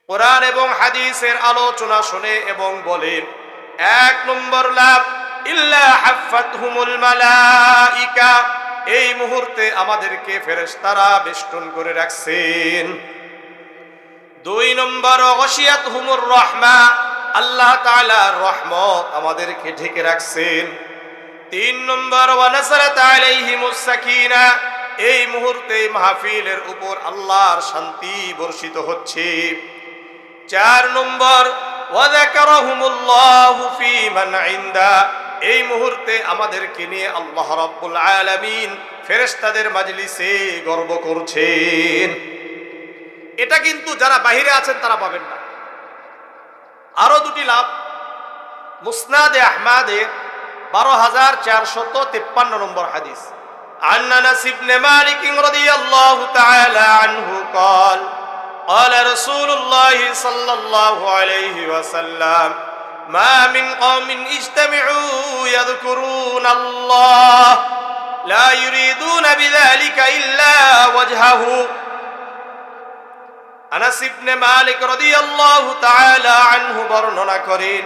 কোরআন এবং হাদিসের আলোচনা শুনে এবং বলেন, এক নম্বর লাভ, ইল্লা হাফাতহুমুল মালাইকা, এই মুহূর্তে আমাদেরকে ফেরেশতারা বেষ্টন করে রাখছেন। দুই নম্বর, গশিয়াতহুমুর রাহমা, আল্লাহ তাআলার রহমত আমাদেরকে ঢেকে রাখছেন। তিন নম্বর, ওয়া নাযালাত আলাইহিমুস সাকিনা, এই মুহূর্তে মাহফিলের উপর আল্লাহর শান্তি বর্ষিত হচ্ছে। চার নম্বর, ওয়া যাকারাহুমুল্লাহু ফী মান ইনদা, এই মুহূর্তে আমাদেরকে নিয়ে আল্লাহ রাব্বুল আলামিন ফেরেশতাদের মাজলিসে গর্ব করছেন। এটা কিন্তু যারা বাহিরে আছেন তারা পাবেন না। আরো দুটি লাভ, মুসনাদে আহমদে 12453 নম্বর হাদিস, عن أنس بن مالك رضي الله تعالى عنه قال قال رسول الله صلى الله عليه وسلم ما من قوم اجتمعوا يذكرون الله لا يريدون بذلك إلا وجهه। আনাস ইবনে মালিক রাদিয়াল্লাহু তাআলা আনহু বর্ণনা করেন,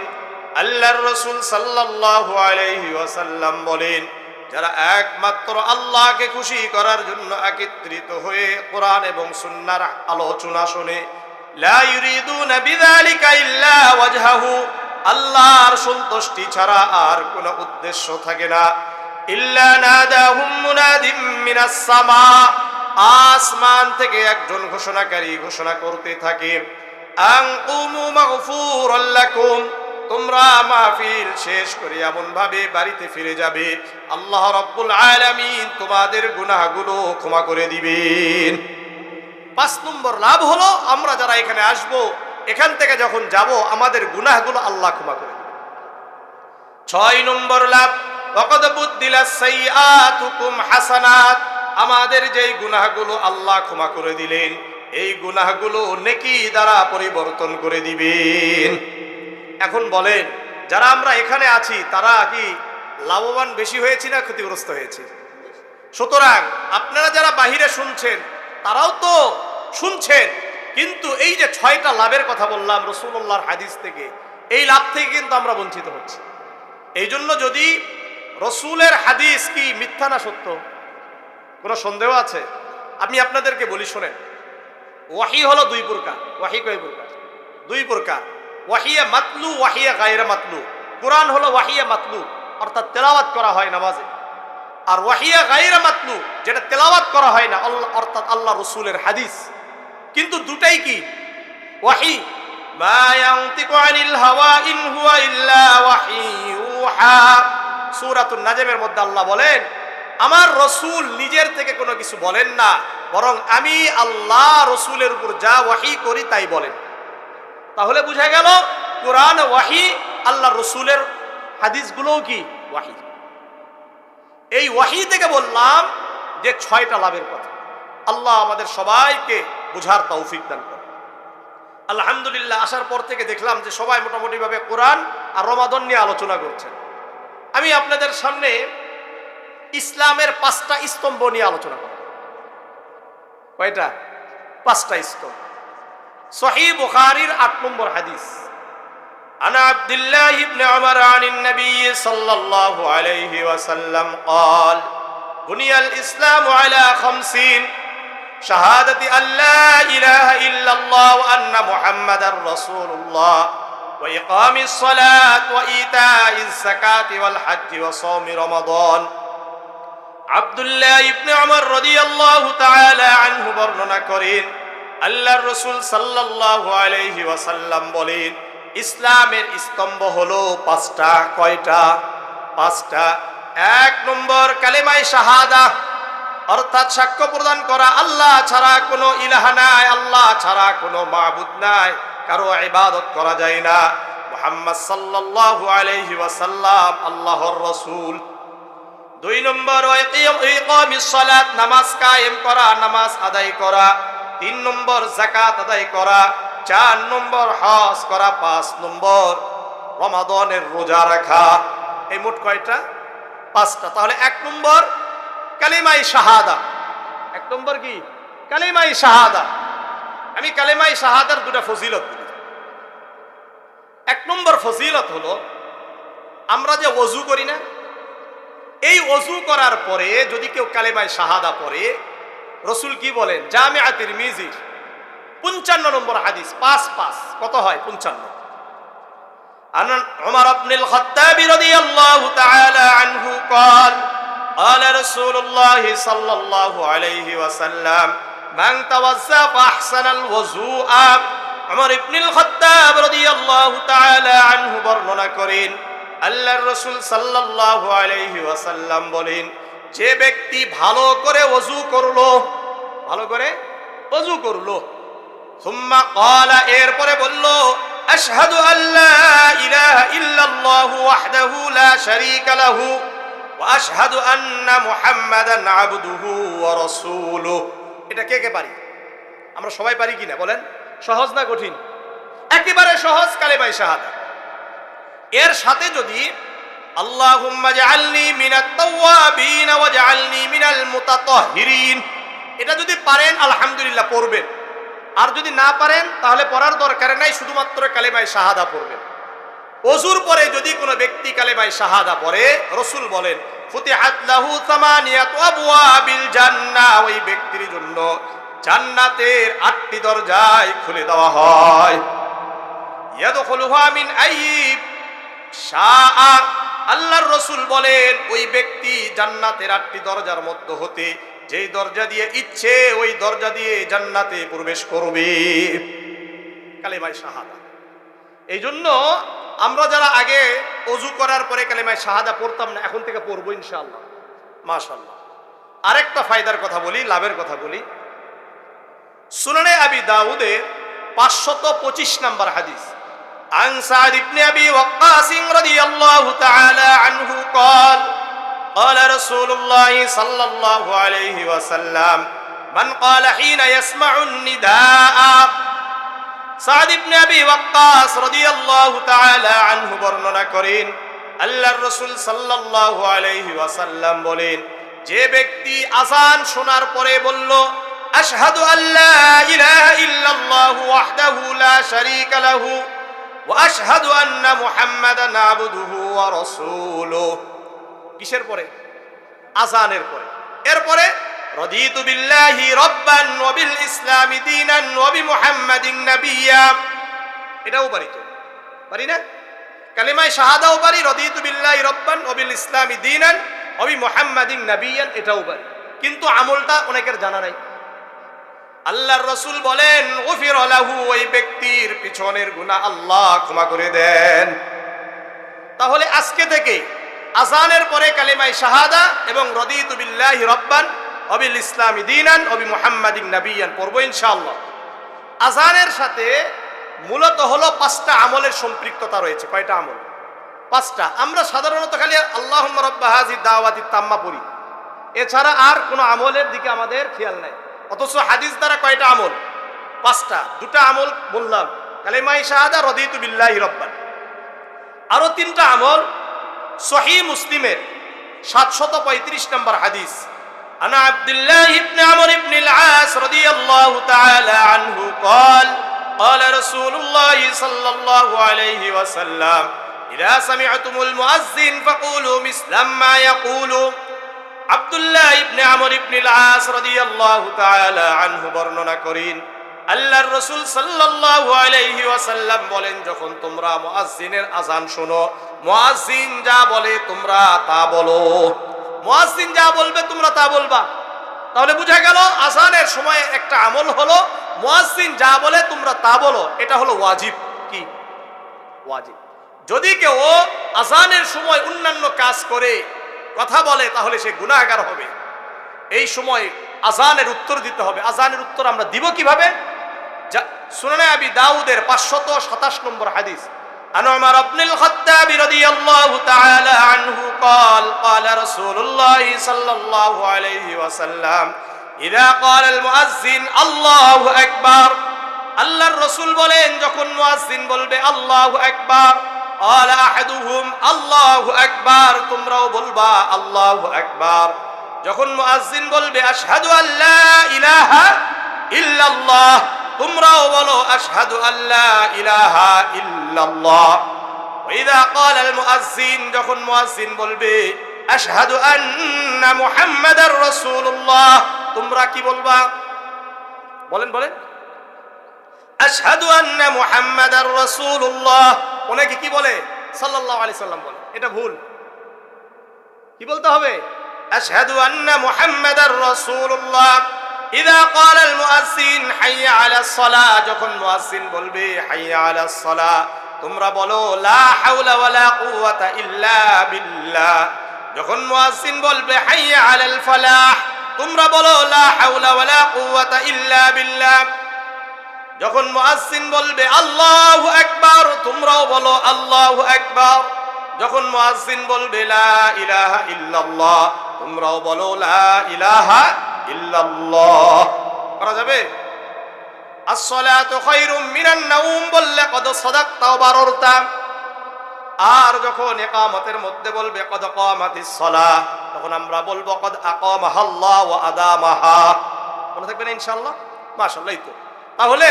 আল্লাহর রাসূল সাল্লাল্লাহু আলাইহি ওয়াসাল্লাম বলেন, যারা একমাত্র আল্লাহকে খুশি করার জন্য একত্রিত হয়ে কোরআন এবং সুন্নাহর আলোচনা শুনে, লা ইউরিদুনা বিযালিকা ইল্লা ওয়াজহাহু, আল্লাহর সন্তুষ্টি ছাড়া আর কোনো উদ্দেশ্য থাকে না, ইল্লা নাদাহুম মুনাদিম মিনাস সামা, আসমান থেকে একজন ঘোষণাকারী ঘোষণা করতে থাকে, আন কুমু মাগফুরাল লাকুম, তোমরা মাহফিল শেষ করে এমন ভাবে বাড়িতে ফিরে যাবে, আল্লাহ রাব্বুল আলামিন তোমাদের গুনাহগুলো ক্ষমা করে দিবেন। 5 নম্বর লাভ হলো, আমরা যারা এখানে আসব, এখান থেকে যখন যাব আমাদের গুনাহগুলো আল্লাহ ক্ষমা করে দিবেন। 6 নম্বর লাভ, ওয়াকাদ বুদ্দিলাস সাইয়্যাতুকুম হাসানাত, আমাদের যেই গুনাহগুলো আল্লাহ ক্ষমা করে দিলেন, এই গুনাহগুলো নেকি দ্বারা পরিবর্তন করে দিবেন। এখন বলেন, যারা আমরা এখানে আছি তারা কি লাভবান বেশি হয়েছি না ক্ষতিগ্রস্ত হয়েছি? সুতরাং আপনারা যারা বাহিরে শুনছেন তারাও তো শুনছেন, কিন্তু এই যে 6টা লাভের কথা বললাম রাসূলুল্লাহর হাদিস থেকে, এই লাভ থেকে কিন্তু আমরা বঞ্চিত হচ্ছি। এই জন্য যদি রাসূলের হাদিস কি মিথ্যা না সত্য, কোনো সন্দেহ আছে? আমি আপনাদেরকে বলি, শোনেন, ওয়াহি হলো 2 প্রকার। ওয়াহি কয় প্রকার? 2 প্রকার, ওয়াহিয়া মাতলু, ওয়াহিয়া গায়রা মাতলু। কোরআন হলো ওয়াহিয়া মাতলু, অর্থাৎ তেলাওয়াত করা হয় নামাজে, আর ওয়াহিয়া গায়রা মাতলু, যেটা তেলাওয়াত করা হয় না, অর্থাৎ আল্লাহ রাসূলের হাদিস। কিন্তু দুটাই কি ওয়াহি। মা ইয়ানতিকু আনিল হাওয়া ইন হুয়া ইল্লা ওয়াহিয়ুহা, সূরাতুন নাজমের মধ্যে আল্লাহ বলেন, আমার রাসূল নিজের থেকে কোনো কিছু বলেন না, বরং আমি আল্লাহ রাসূলের উপর যা ওয়াহি করি তাই বলেন। তাহলে বুঝা গেল কোরআন ওয়াহি, আল্লাহ রাসূলের হাদিসগুলোও কি ওয়াহি। এই ওয়াহি থেকে বললাম যে 6টা লাভের কথা। আল্লাহ আমাদের সবাইকে বুঝার তৌফিক দান করেন। আলহামদুলিল্লাহ, আসার পর থেকে দেখলাম যে সবাই মোটামুটি ভাবে কোরআন আর রমাদান নিয়ে আলোচনা করছেন। আমি আপনাদের সামনে ইসলামের 5টা স্তম্ভ নিয়ে আলোচনা করব। কয়টা? 5টা স্তম্ভ। সহিহ বুখারীর 8 নম্বর হাদিস, আনা আব্দুল্লাহ ইবনে উমর আনিন নবী সাল্লাল্লাহু আলাইহি ওয়াসাল্লাম قال বুনিয়াল ইসলামু আলা 50 শাহাদাতি আল্লা ইলাহা ইল্লাল্লাহ ওয়া আন্না মুহাম্মাদার রাসূলুল্লাহ ওয়া ইকামিস সালাত ওয়া ইতাইজ যাকাতি ওয়াল হজ্জ ওয়া সাওমি রমাদান। আব্দুল্লাহ ইবনে উমর রাদিয়াল্লাহু তাআলা আনহু বর্ণনা করেন, আল্লাহর রাসূল সাল্লাল্লাহু আলাইহি ওয়াসাল্লাম বলেন, ইসলামের স্তম্ভ হলো 5টা। কয়টা? 5টা। 1 নম্বর কালেমায়ে শাহাদা, অর্থাৎ সাক্ষ্য প্রদান করা আল্লাহ ছাড়া কোনো ইলাহা নাই, আল্লাহ ছাড়া কোনো মাবুদ নাই, কারো ইবাদত করা যায় না, মুহাম্মদ সাল্লাল্লাহু আলাইহি ওয়াসাল্লাম আল্লাহর রাসূল। 2 নম্বর ইকামিস সালাত, নামাজ কায়েম করা, নামাজ আদায় করা। 3 নম্বর যাকাত আদায় করা। 4 নম্বর হজ করা। 5 নম্বর রমাদানের রোজা রাখা। এই মোট কয়টা? 5টা। তাহলে 1 নম্বর কালিমায়ে শাহাদা। 1 নম্বর কি? কালিমায়ে শাহাদা। আমি কালেমায়ে শাহাদার দুটো ফজিলত বলি। এক নম্বর ফজিলত হলো, আমরা যে ওযু করি না, এই ওযু করার পরে যদি কেউ কালেমায়ে শাহাদা পড়ে, রাসূল কি বলেন? জামিআ তিরমিজির 55 নম্বর হাদিস, 5 কত হয়? 55। عن عمر بن الخطاب رضي الله تعالى عنه قال قال رسول الله صلى الله عليه وسلم من توضأ فأحسن الوضوء عمر بن الخطاب رضي الله تعالى عنه বর্ণনা করেন, আল্লাহর রাসূল সাল্লাল্লাহু আলাইহি ওয়াসাল্লাম বলেন, যে ব্যক্তি ভালো করে ওযু করলো, ভালো করে ওযু করলো, সুম্মা ক্বালা, এরপরে বলল, আশহাদু আল্লা ইলাহা ইল্লাল্লাহু ওয়াহদাহু লা শারীকা লাহু ওয়া আশহাদু আন্না মুহাম্মাদান আবদুহু ওয়া রাসূলুহু। এটা কে কে পারি? আমরা সবাই পারি কিনা বলেন? সহজ না কঠিন? একেবারে সহজ কালেমায়ে শাহাদা। এর সাথে যদি আল্লাহুম্মা জাআলনি মিনাত তাওয়াবিন ওয়া জাআলনি মিনাল মুতাতাহহিরিন, এটা যদি পারেন আলহামদুলিল্লাহ পড়বেন। আর যদি না পারেন তাহলে পড়ার দরকার নাই, শুধুমাত্র কালেমায়ে শাহাদা পড়বেন। ওযুর পরে যদি কোনো ব্যক্তি কালেমায়ে শাহাদা পড়ে, রাসূল বলেন, ফুতিহাত লাহু সামানিয়াতু আবওয়াবিল জান্নাহ, ওই ব্যক্তির জন্য জান্নাতের 8টি দরজাই খুলে দেওয়া হয়। ইয়াদখুলুহা মিন আইয়িব শাআ, আল্লাহর রাসূল বলেন, ওই ব্যক্তি জান্নাতের 8টি দরজার মধ্যে হতে যেই দরজা দিয়ে ইচ্ছে ওই দরজা দিয়ে জান্নাতে প্রবেশ করবে। কালেমায়ে শাহাদা। এই জন্য আমরা যারা আগে ওযু করার পরে কালেমায়ে শাহাদা পড়তাম না, এখন থেকে পড়বো ইনশাআল্লাহ, মাশাআল্লাহ। আরেকটা ফায়দার কথা বলি, লাভের কথা বলি। সুনানে আবি দাউদে 525 নম্বর হাদিস, عن سعد بن أبي وقاص رضي الله تعالى عنه قال قال رسول الله صلى الله عليه وسلم من قال حين يسمع النداء, সাদ ইবনে আবি ওয়াক্কাস রাদিয়াল্লাহু তাআলা আনহু বর্ণনা করেন, আল্লাহর রাসূল সাল্লাল্লাহু আলাইহি ওয়াসাল্লাম বলেন, যে ব্যক্তি আযান শোনার পরে বলল, আশহাদু আল্লা ইলাহা ইল্লাল্লাহু ওয়াহদাহু লা শারীকা লাহু ওয়া আশহাদু আন্না মুহাম্মাদান আবদুহু ওয়া রাসূলুহু, কিসের পরে? আযানের পরে। এরপরে রাদিতু বিল্লাহি রাব্বান ওয়া বিল ইসলামি দীনান ওয়া বিমুহাম্মাদিন নাবিয়্যা, এটাও পারি তো? পারি না? কালিমায়ে শাহাদাও পারি, রাদিতু বিল্লাহি রাব্বান ওয়া বিল ইসলামি দীনান ওয়া বিমুহাম্মাদিন নাবিয়্যান, এটাও পারি, কিন্তু আমলটা অনেকের জানা নাই। আল্লাহর রাসূল বলেন, গুফিরা লাহু, ওই ব্যক্তির পিছনের গুনাহ আল্লাহ ক্ষমা করে দেন। তাহলে আজকে থেকে আযানের পরে কালিমায়ে শাহাদা এবং রাদিতু বিল্লাহি রাব্বান ওয়া বিল ইসলামি দীনান ওয়া বিমুহাম্মাদিন নাবিয়্যান পড়ব ইনশাআল্লাহ। আযানের সাথে মূলত হলো 5টা আমলের সম্পৃক্ততা রয়েছে। কয়টা আমল? 5টা। আমরা সাধারণত খালি আল্লাহুম্মা রাব্বা হাযিহি দাওয়াতিত তাম্মা পড়ি, এছাড়া আর কোনো আমলের দিকে আমাদের খেয়াল নাই। অথচ হাদিস দ্বারা কয়টা আমল? 5টা। 2টা আমল বললাম, কালিমায়ে শাহাদা, রাদিতু বিল্লাহি রাব্বান। আরো 3টা আমল সহিহ মুসলিমের 735 নম্বর হাদিস, আনা আব্দুল্লাহ ইবনে আমর ইবনে আল-আস রাদিয়াল্লাহু তাআলা আনহু قال قال رسول الله صلى الله عليه وسلم إذا سمعتم المؤذن فقولوا مثل ما يقول। আব্দুল্লাহ ইবনে আমর ইবনে আল-আস রাদিয়াল্লাহু তাআলা আনহু বর্ণনা করেন, আল্লাহর রাসূল সাল্লাল্লাহু আলাইহি ওয়াসাল্লাম বলেন, যখন তোমরা মুয়াজ্জিনের আযান শোনো, মুয়াজ্জিন যা বলে তোমরা তা বলো। মুয়াজ্জিন যা বলবে তোমরা তা বলবা। তাহলে বুঝা গেল আযানের সময় একটা আমল হলো মুয়াজ্জিন যা বলে তোমরা তা বলো, এটা হলো ওয়াজিব। কি? ওয়াজিব। যদি কেউ আযানের সময় অন্যান্য কাজ করে, কথা বলে, তাহলে সে গুনাহগার হবে। এই সময় আযানের উত্তর দিতে হবে। আযানের উত্তর আমরা দিব কিভাবে? সুনানে আবি দাউদের 527 নম্বর হাদিস, عن عمر بن الخطاب رضي الله تعالى عنه قال قال رسول الله صلى الله عليه وسلم إذا قال المؤذن الله أكبر, আল্লাহর রাসূল বলেন, যখন মুয়াজ্জিন বলবে আল্লাহু আকবার, قال أحدهم الله أكبر, তোমরাও বলবা আল্লাহু আকবার। যখন মুয়াজ্জিন বলবে আশহাদু আল্লা ইলাহা ইল্লাল্লাহ, তোমরাও বলো আশহাদু আল্লা ইলাহা ইল্লাল্লাহ। ওয়াইদা ক্বালাল মুআজ্জিন, যখন মুয়াজ্জিন বলবে আশহাদু আন্না মুহাম্মাদার রাসূলুল্লাহ, তোমরা কি বলবা? বলেন বলেন। আশহাদু আন্না মুহাম্মাদার রাসূলুল্লাহ, অনেকে কি বলে? সাল্লাল্লাহু আলাইহি সাল্লাম বলে। এটা ভুল। কি বলতে হবে? আশহাদু আন্না মুহাম্মাদার রাসূলুল্লাহ। ইযা ক্বালাল মুআজ্জিন হাইয়া আলাস সালাহ, যখন মুয়াজ্জিন বলবে হাইয়া আলাস সালাহ, তোমরা বলো লা হাওলা ওয়ালা কুওয়াতা ইল্লা বিল্লাহ। যখন মুয়াজ্জিন বলবে হাইয়া আলাল ফালাহ, তোমরা বলো লা হাওলা ওয়ালা কুওয়াতা ইল্লা বিল্লাহ। যখন মুয়াজ্জিন বলবে আল্লাহু আকবার, তোমরাও বলো আল্লাহু আকবার। যখন মুয়াজ্জিন বলবে লা ইলাহা ইল্লাল্লাহ, তোমরাও বলো লা ইলাহা ইল্লাল্লাহ। করা যাবে? আসসালাতু খায়রুম মিনান নাওম বললে কদ সাদাকতা ওয়া বাররতা। আর যখন ইকামতের মধ্যে বলবে কদ কামাতিস সালাহ, তখন আমরা বলবো কদ আকামাহাল্লাহ ওয়া আদামাহা। মনে থাকবে না ইনশাআল্লাহ? মাশাআল্লাহ। তো তাহলে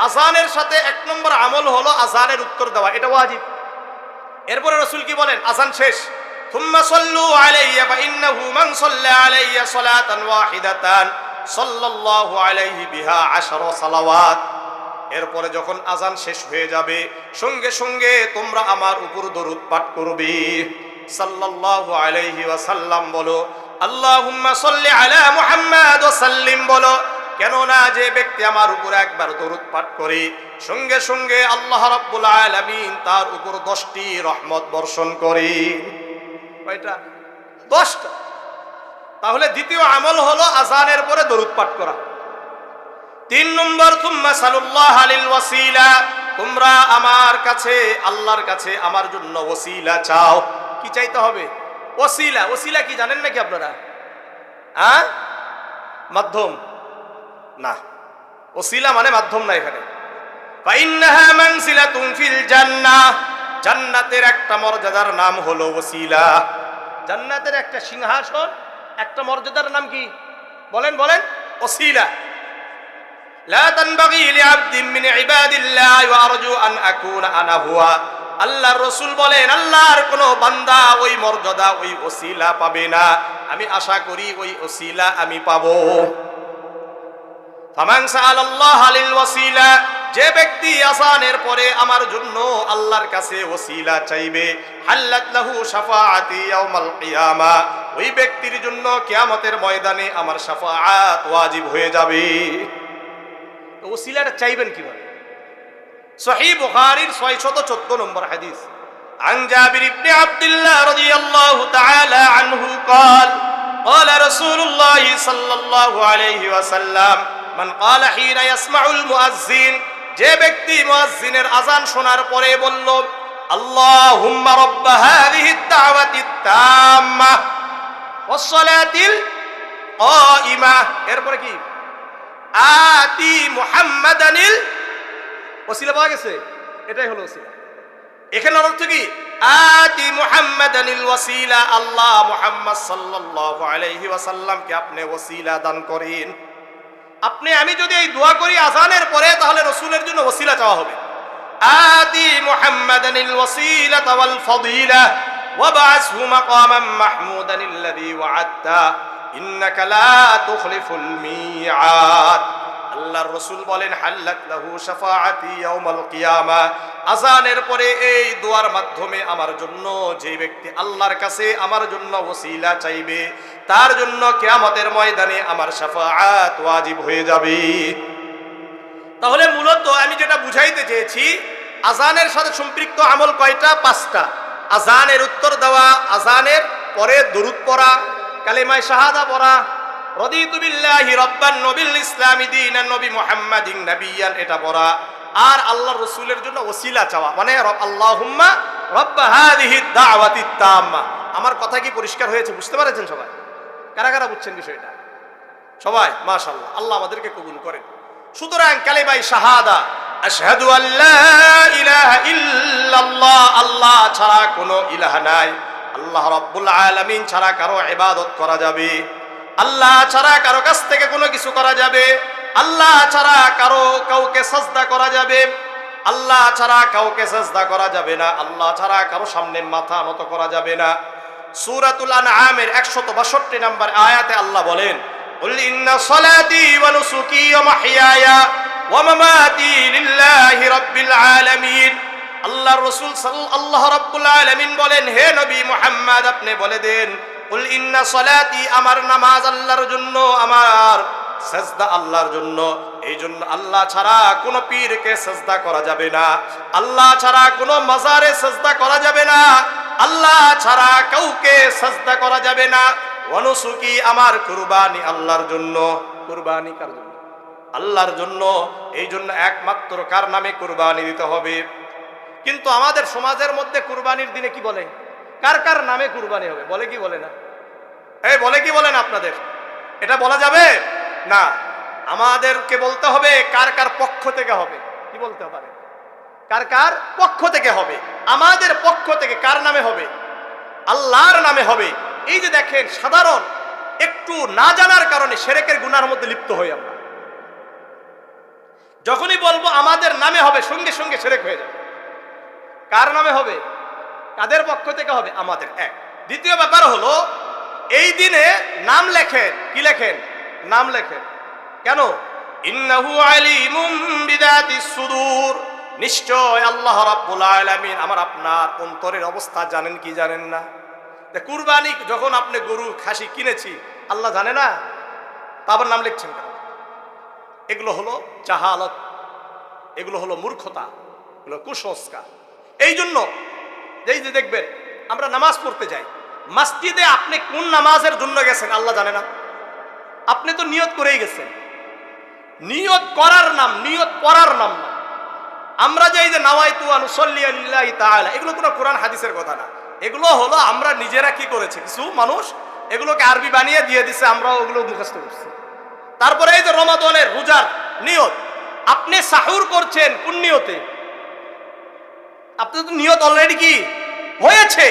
আযানের সাথে এক নম্বর আমল হলো আযানের উত্তর দেওয়া, এটা ওয়াজিব। এরপরে রাসূল কি বলেন? আযান শেষ, থুম্মা সাল্লু আলাইয়া ফাইন্নাহু মান সাল্লা আলাইয়া সালাতান ওয়াহিদাতান সাল্লাল্লাহু আলাইহি বিহা 10 সালাওয়াত। এরপরে যখন আযান শেষ হয়ে যাবে, সঙ্গে সঙ্গে তোমরা আমার উপর দরুদ পাঠ করবে, সাল্লাল্লাহু আলাইহি ওয়াসাল্লাম বলো, আল্লাহুম্মা সাল্লি আলা মুহাম্মাদ ওয়া সাল্লিম বলো। কেননা যে ব্যক্তি আমার উপর একবার দরুদ পাঠ করে, সঙ্গে সঙ্গে আল্লাহ রাব্বুল আলামিন তার উপর 10টি রহমত বর্ষণ করে। কয়টা? 10টা। তাহলে দ্বিতীয় আমল হলো আযানের পরে দরুদ পাঠ করা। 3 নম্বর, তুম্মা সাল্লাল্লাহু আলাইহিল ওয়াসিলা, তোমরা আমার কাছে, আল্লাহর কাছে আমার জন্য ওসিলা চাও। কি চাইতে হবে? ওসিলা। ওসিলা কি জানেন নাকি আপনারা? মাধ্যম না, ওসিলা মানে মাধ্যম না এখানে। ফাইন্নাহা মানসিলাতুন ফিল জান্নাহ, জান্নাতের একটা মর্যাদার নাম হলো ওসিলা। জান্নাতের একটা সিংহাসন, একটা মর্যাদার নাম কি? বলেন বলেন। ওসিলা। লা তানবাগি লিআবদিন মিন ইবাদিল্লাহ ওয়া আরজু আন আকুনা আনা হুয়া। আল্লাহর রাসূল বলেন, আল্লাহর কোন বান্দা ওই মর্যাদা, ওই ওসিলা পাবে না, আমি আশা করি ওই ওসিলা আমি পাবো। ফামান সাআলাল্লাহ লিল ওয়াসিলা, যে ব্যক্তি আযানের পরে আমার জন্য আল্লাহর কাছে ওসিলা চাইবে, হাল্লাত লাহু শাফাআতি ইয়াউমাল কিয়ামা, ওই ব্যক্তির জন্য কিয়ামতের ময়দানে আমার শাফাআত ওয়াজিব হয়ে যাবে। তো ওসিলাটা চাইবেন কিভাবে? সহিহ বুখারীর 614 নম্বর হাদিস, আন জাবির ইবনে আব্দুল্লাহ রাদিয়াল্লাহু তাআলা আনহু قال قال رسول الله صلى الله عليه وسلم মান ক্বালা হিনা ইয়াসমাউল মুআজ্জিন, যে ব্যক্তি মুআজ্জিনের আযান শোনার পরে বলল আল্লাহুম্মা রাব্বা হাযিহিদ দাওয়াতিত তাম্মা ওয়াস সালাতিল কাইমা, এরপরে কি? আতি মুহাম্মাদানিল, ওসিলা পাওয়া গেছে। এটাই হলো ওসিলা। এখানে অর্থ কি? আতি মুহাম্মাদানিল ওয়াসিলা, আল্লাহ মুহাম্মদ সাল্লাল্লাহু আলাইহি ওয়াসাল্লামকে আপনি ওসিলা দান করেন। আপনি আমি যদি এই দোয়া করি আযানের পরে, তাহলে রাসূলের জন্য ওসিলা চাওয়া হবে। আতি মুহাম্মাদানিল ওয়াসিলাতা ওয়াল ফাদিলা ওয়াবআসহু মাকামান মাহমুদানিল্লাযী ওয়া'আদতা ইন্নাকা লা তুখলিফুল মিআদ। আল্লাহর রাসূল বলেন, হাল্লাত লাহু শাফাআতি ইয়াউমাল কিয়ামা, আযানের পরে এই দোয়ার মাধ্যমে আমার জন্য, যে ব্যক্তি আল্লাহর কাছে আমার জন্য ওসিলা চাইবে, তার জন্য কিয়ামতের ময়দানে আমার শাফাআত ওয়াজিব হয়ে যাবে। তাহলে মূলত আমি যেটা বুঝাইতে চেয়েছি, আযানের সাথে সম্পৃক্ত আমল কয়টা? 5টা। আযানের উত্তর দেওয়া, আযানের পরে দরুদ পড়া, কালেমায়ে শাহাদা পড়া, রাদিতু বিল্লাহি রাব্বান নবিল ইসলামি দীনান নবী মুহাম্মাদিন নাবিয়ান, এটা পড়া, আর আল্লাহর রাসূলের জন্য ওসিলা চাওয়া, মানে আল্লাহুম্মা রাব্বা হাযিহিদ দাওয়াতিত তাম্মা। আমার কথা কি পরিষ্কার হয়েছে? বুঝতে পেরেছেন সবাই? কারা কারা বুঝছেন বিষয়টা? সবাই? মাশাআল্লাহ, আল্লাহ আমাদেরকে কবুল করেন। সুতরাং কালেমায়ে শাহাদা, আশহাদু আল্লা ইলাহা ইল্লাল্লাহ, আল্লাহ ছাড়া কোনো ইলাহ নাই, আল্লাহ রাব্বুল আলামিন ছাড়া কারো ইবাদত করা যাবে, আল্লাহ ছাড়া কারো কাছ থেকে কোনো কিছু করা যাবে, আল্লাহ ছাড়া কাউকে সাজদা করা যাবে, আল্লাহ ছাড়া কাউকে সাজদা করা যাবে না, আল্লাহ ছাড়া কারো সামনে মাথা নত করা যাবে না। সূরাতুল আনআমের 162 নম্বর আয়াতে আল্লাহ বলেন, কুল ইন্না সলাতি ওয়া নুসুকি ওয়া মাহইয়ায়া ওয়া মামাতি লিল্লাহি রাব্বিল আলামিন। আল্লাহর রাসূল আল্লাহ রাব্বুল আলামিন বলেন, হে নবী মুহাম্মদ আপনি বলে দেন, কুল ইন্না সলাতি, আমার নামাজ আল্লাহর জন্য, আমার সাজদা আল্লাহর জন্য। এই জন্য আল্লাহ ছাড়া কোনো পীরকে সাজদা করা যাবে না, আল্লাহ ছাড়া কোনো মাজারে সাজদা করা যাবে না, আল্লাহ ছাড়া কাউকে সাজদা করা যাবে না। ওয়া নুসুকি, আমার কুরবানি আল্লাহর জন্য। কুরবানি কার জন্য? আল্লাহর জন্য। এই জন্য একমাত্র কার নামে কুরবানি দিতে হবে। কিন্তু আমাদের সমাজের মধ্যে কুরবানির দিনে কি বলে? কার কার নামে কুরবানি হবে বলে কি বলে না? এই বলে কি বলেন আপনাদের? এটা বলা যাবে না। আমাদেরকে বলতে হবে কার কার পক্ষ থেকে হবে। কি বলতে পারে? কার কার পক্ষ থেকে হবে। আমাদের পক্ষ থেকে কার নামে হবে? আল্লাহর নামে হবে। এই যে দেখেন, সাধারণ একটু না জানার কারণে শিরকের গুনার মধ্যে লিপ্ত হই আমরা। যখনই বলবো আমাদের নামে হবে, সঙ্গে সঙ্গে শিরক হয়ে যাবে। কার নামে হবে? কাদের পক্ষ থেকে হবে? আমাদের। এক। দ্বিতীয় ব্যাপার হলো, এই দিনে নাম লেখেন। কি লেখেন? নাম লেখেন। কেন? ইন্নাহু আলিমুম বিযাতিস সুদূর, নিশ্চয় আল্লাহ রাব্বুল আলামিন আমার আপনার অন্তরের অবস্থা জানেন কি জানেন না? কুরবানি যখন আপনি গরু খাসি কিনেছি, আল্লাহ জানে না? তারপর নাম লিখছেন কেন? এগুলো হলো জাহালত, এগুলো হলো মূর্খতা, এগুলো কুসংস্কার। এই জন্য এই যে দেখবেন আমরা নামাজ পড়তে যাই, মসজিদে আপনি কোন নামাজের জন্য গেছেন আল্লাহ জানে না? আপনি তো নিয়ত করেই গেছেন। নিয়ত করার নাম, নিয়ত পড়ার নাম না। আমরা যে এই যে নাওয়াইতু আন উসাল্লি লিল্লাহি তাআলা, এগুলো কোনো কোরআন হাদিসের কথা না। এগুলো হলো আমরা নিজেরা কি করেছি, কিছু মানুষ এগুলোকে আরবি বানিয়ে দিয়ে দিছে, আমরা ওগুলো মুখস্থ করছি। তারপরে এই যে রমাদানের রোজার নিয়ত, আপনি সাহুর করছেন কোন নিয়তে? আপনি তো নিয়ত অলরেডি কি হয়েছে,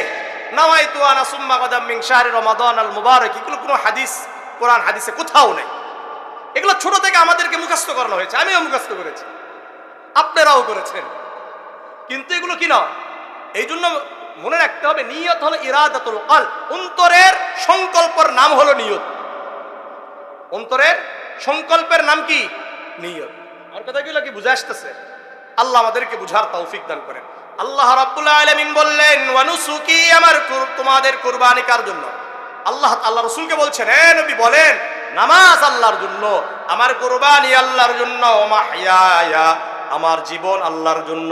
নাওয়াইতু আনা সুম্মা গাদাম মিন শাহরি রমাদান আল মুবারক। এগুলো কোনো হাদিস, কোরআন হাদিসে কোথাও নেই। এগুলো ছোট থেকে আমাদেরকে মুখস্থ করানো হয়েছে। আমিও মুখস্থ করেছি, আপনারাও করেছেন। কিন্তু এগুলো কি না? এই জন্য মনে রাখতে হবে, নিয়ত হলো ইরাদাতুল কলব, অন্তরের সংকল্পের নাম হলো নিয়ত। অন্তরের সংকল্পের নাম কি? নিয়ত। আর কথাগুলো কি বুঝে আসতেছে? আল্লাহ আমাদেরকে বুঝার তৌফিক দান করেন। আল্লাহ রাব্বুল আলামিন বললেন, ওয়া নুসুকি, আমার তোমাদের কুরবানি কার জন্য? আল্লাহ রাসূলকে বলছেন, হে নবী বলেন নামাজ আল্লাহর জন্য, আমার কুরবানি আল্লাহর জন্য, ওয়া মাহইয়ায়া, আমার জীবন আল্লাহর জন্য,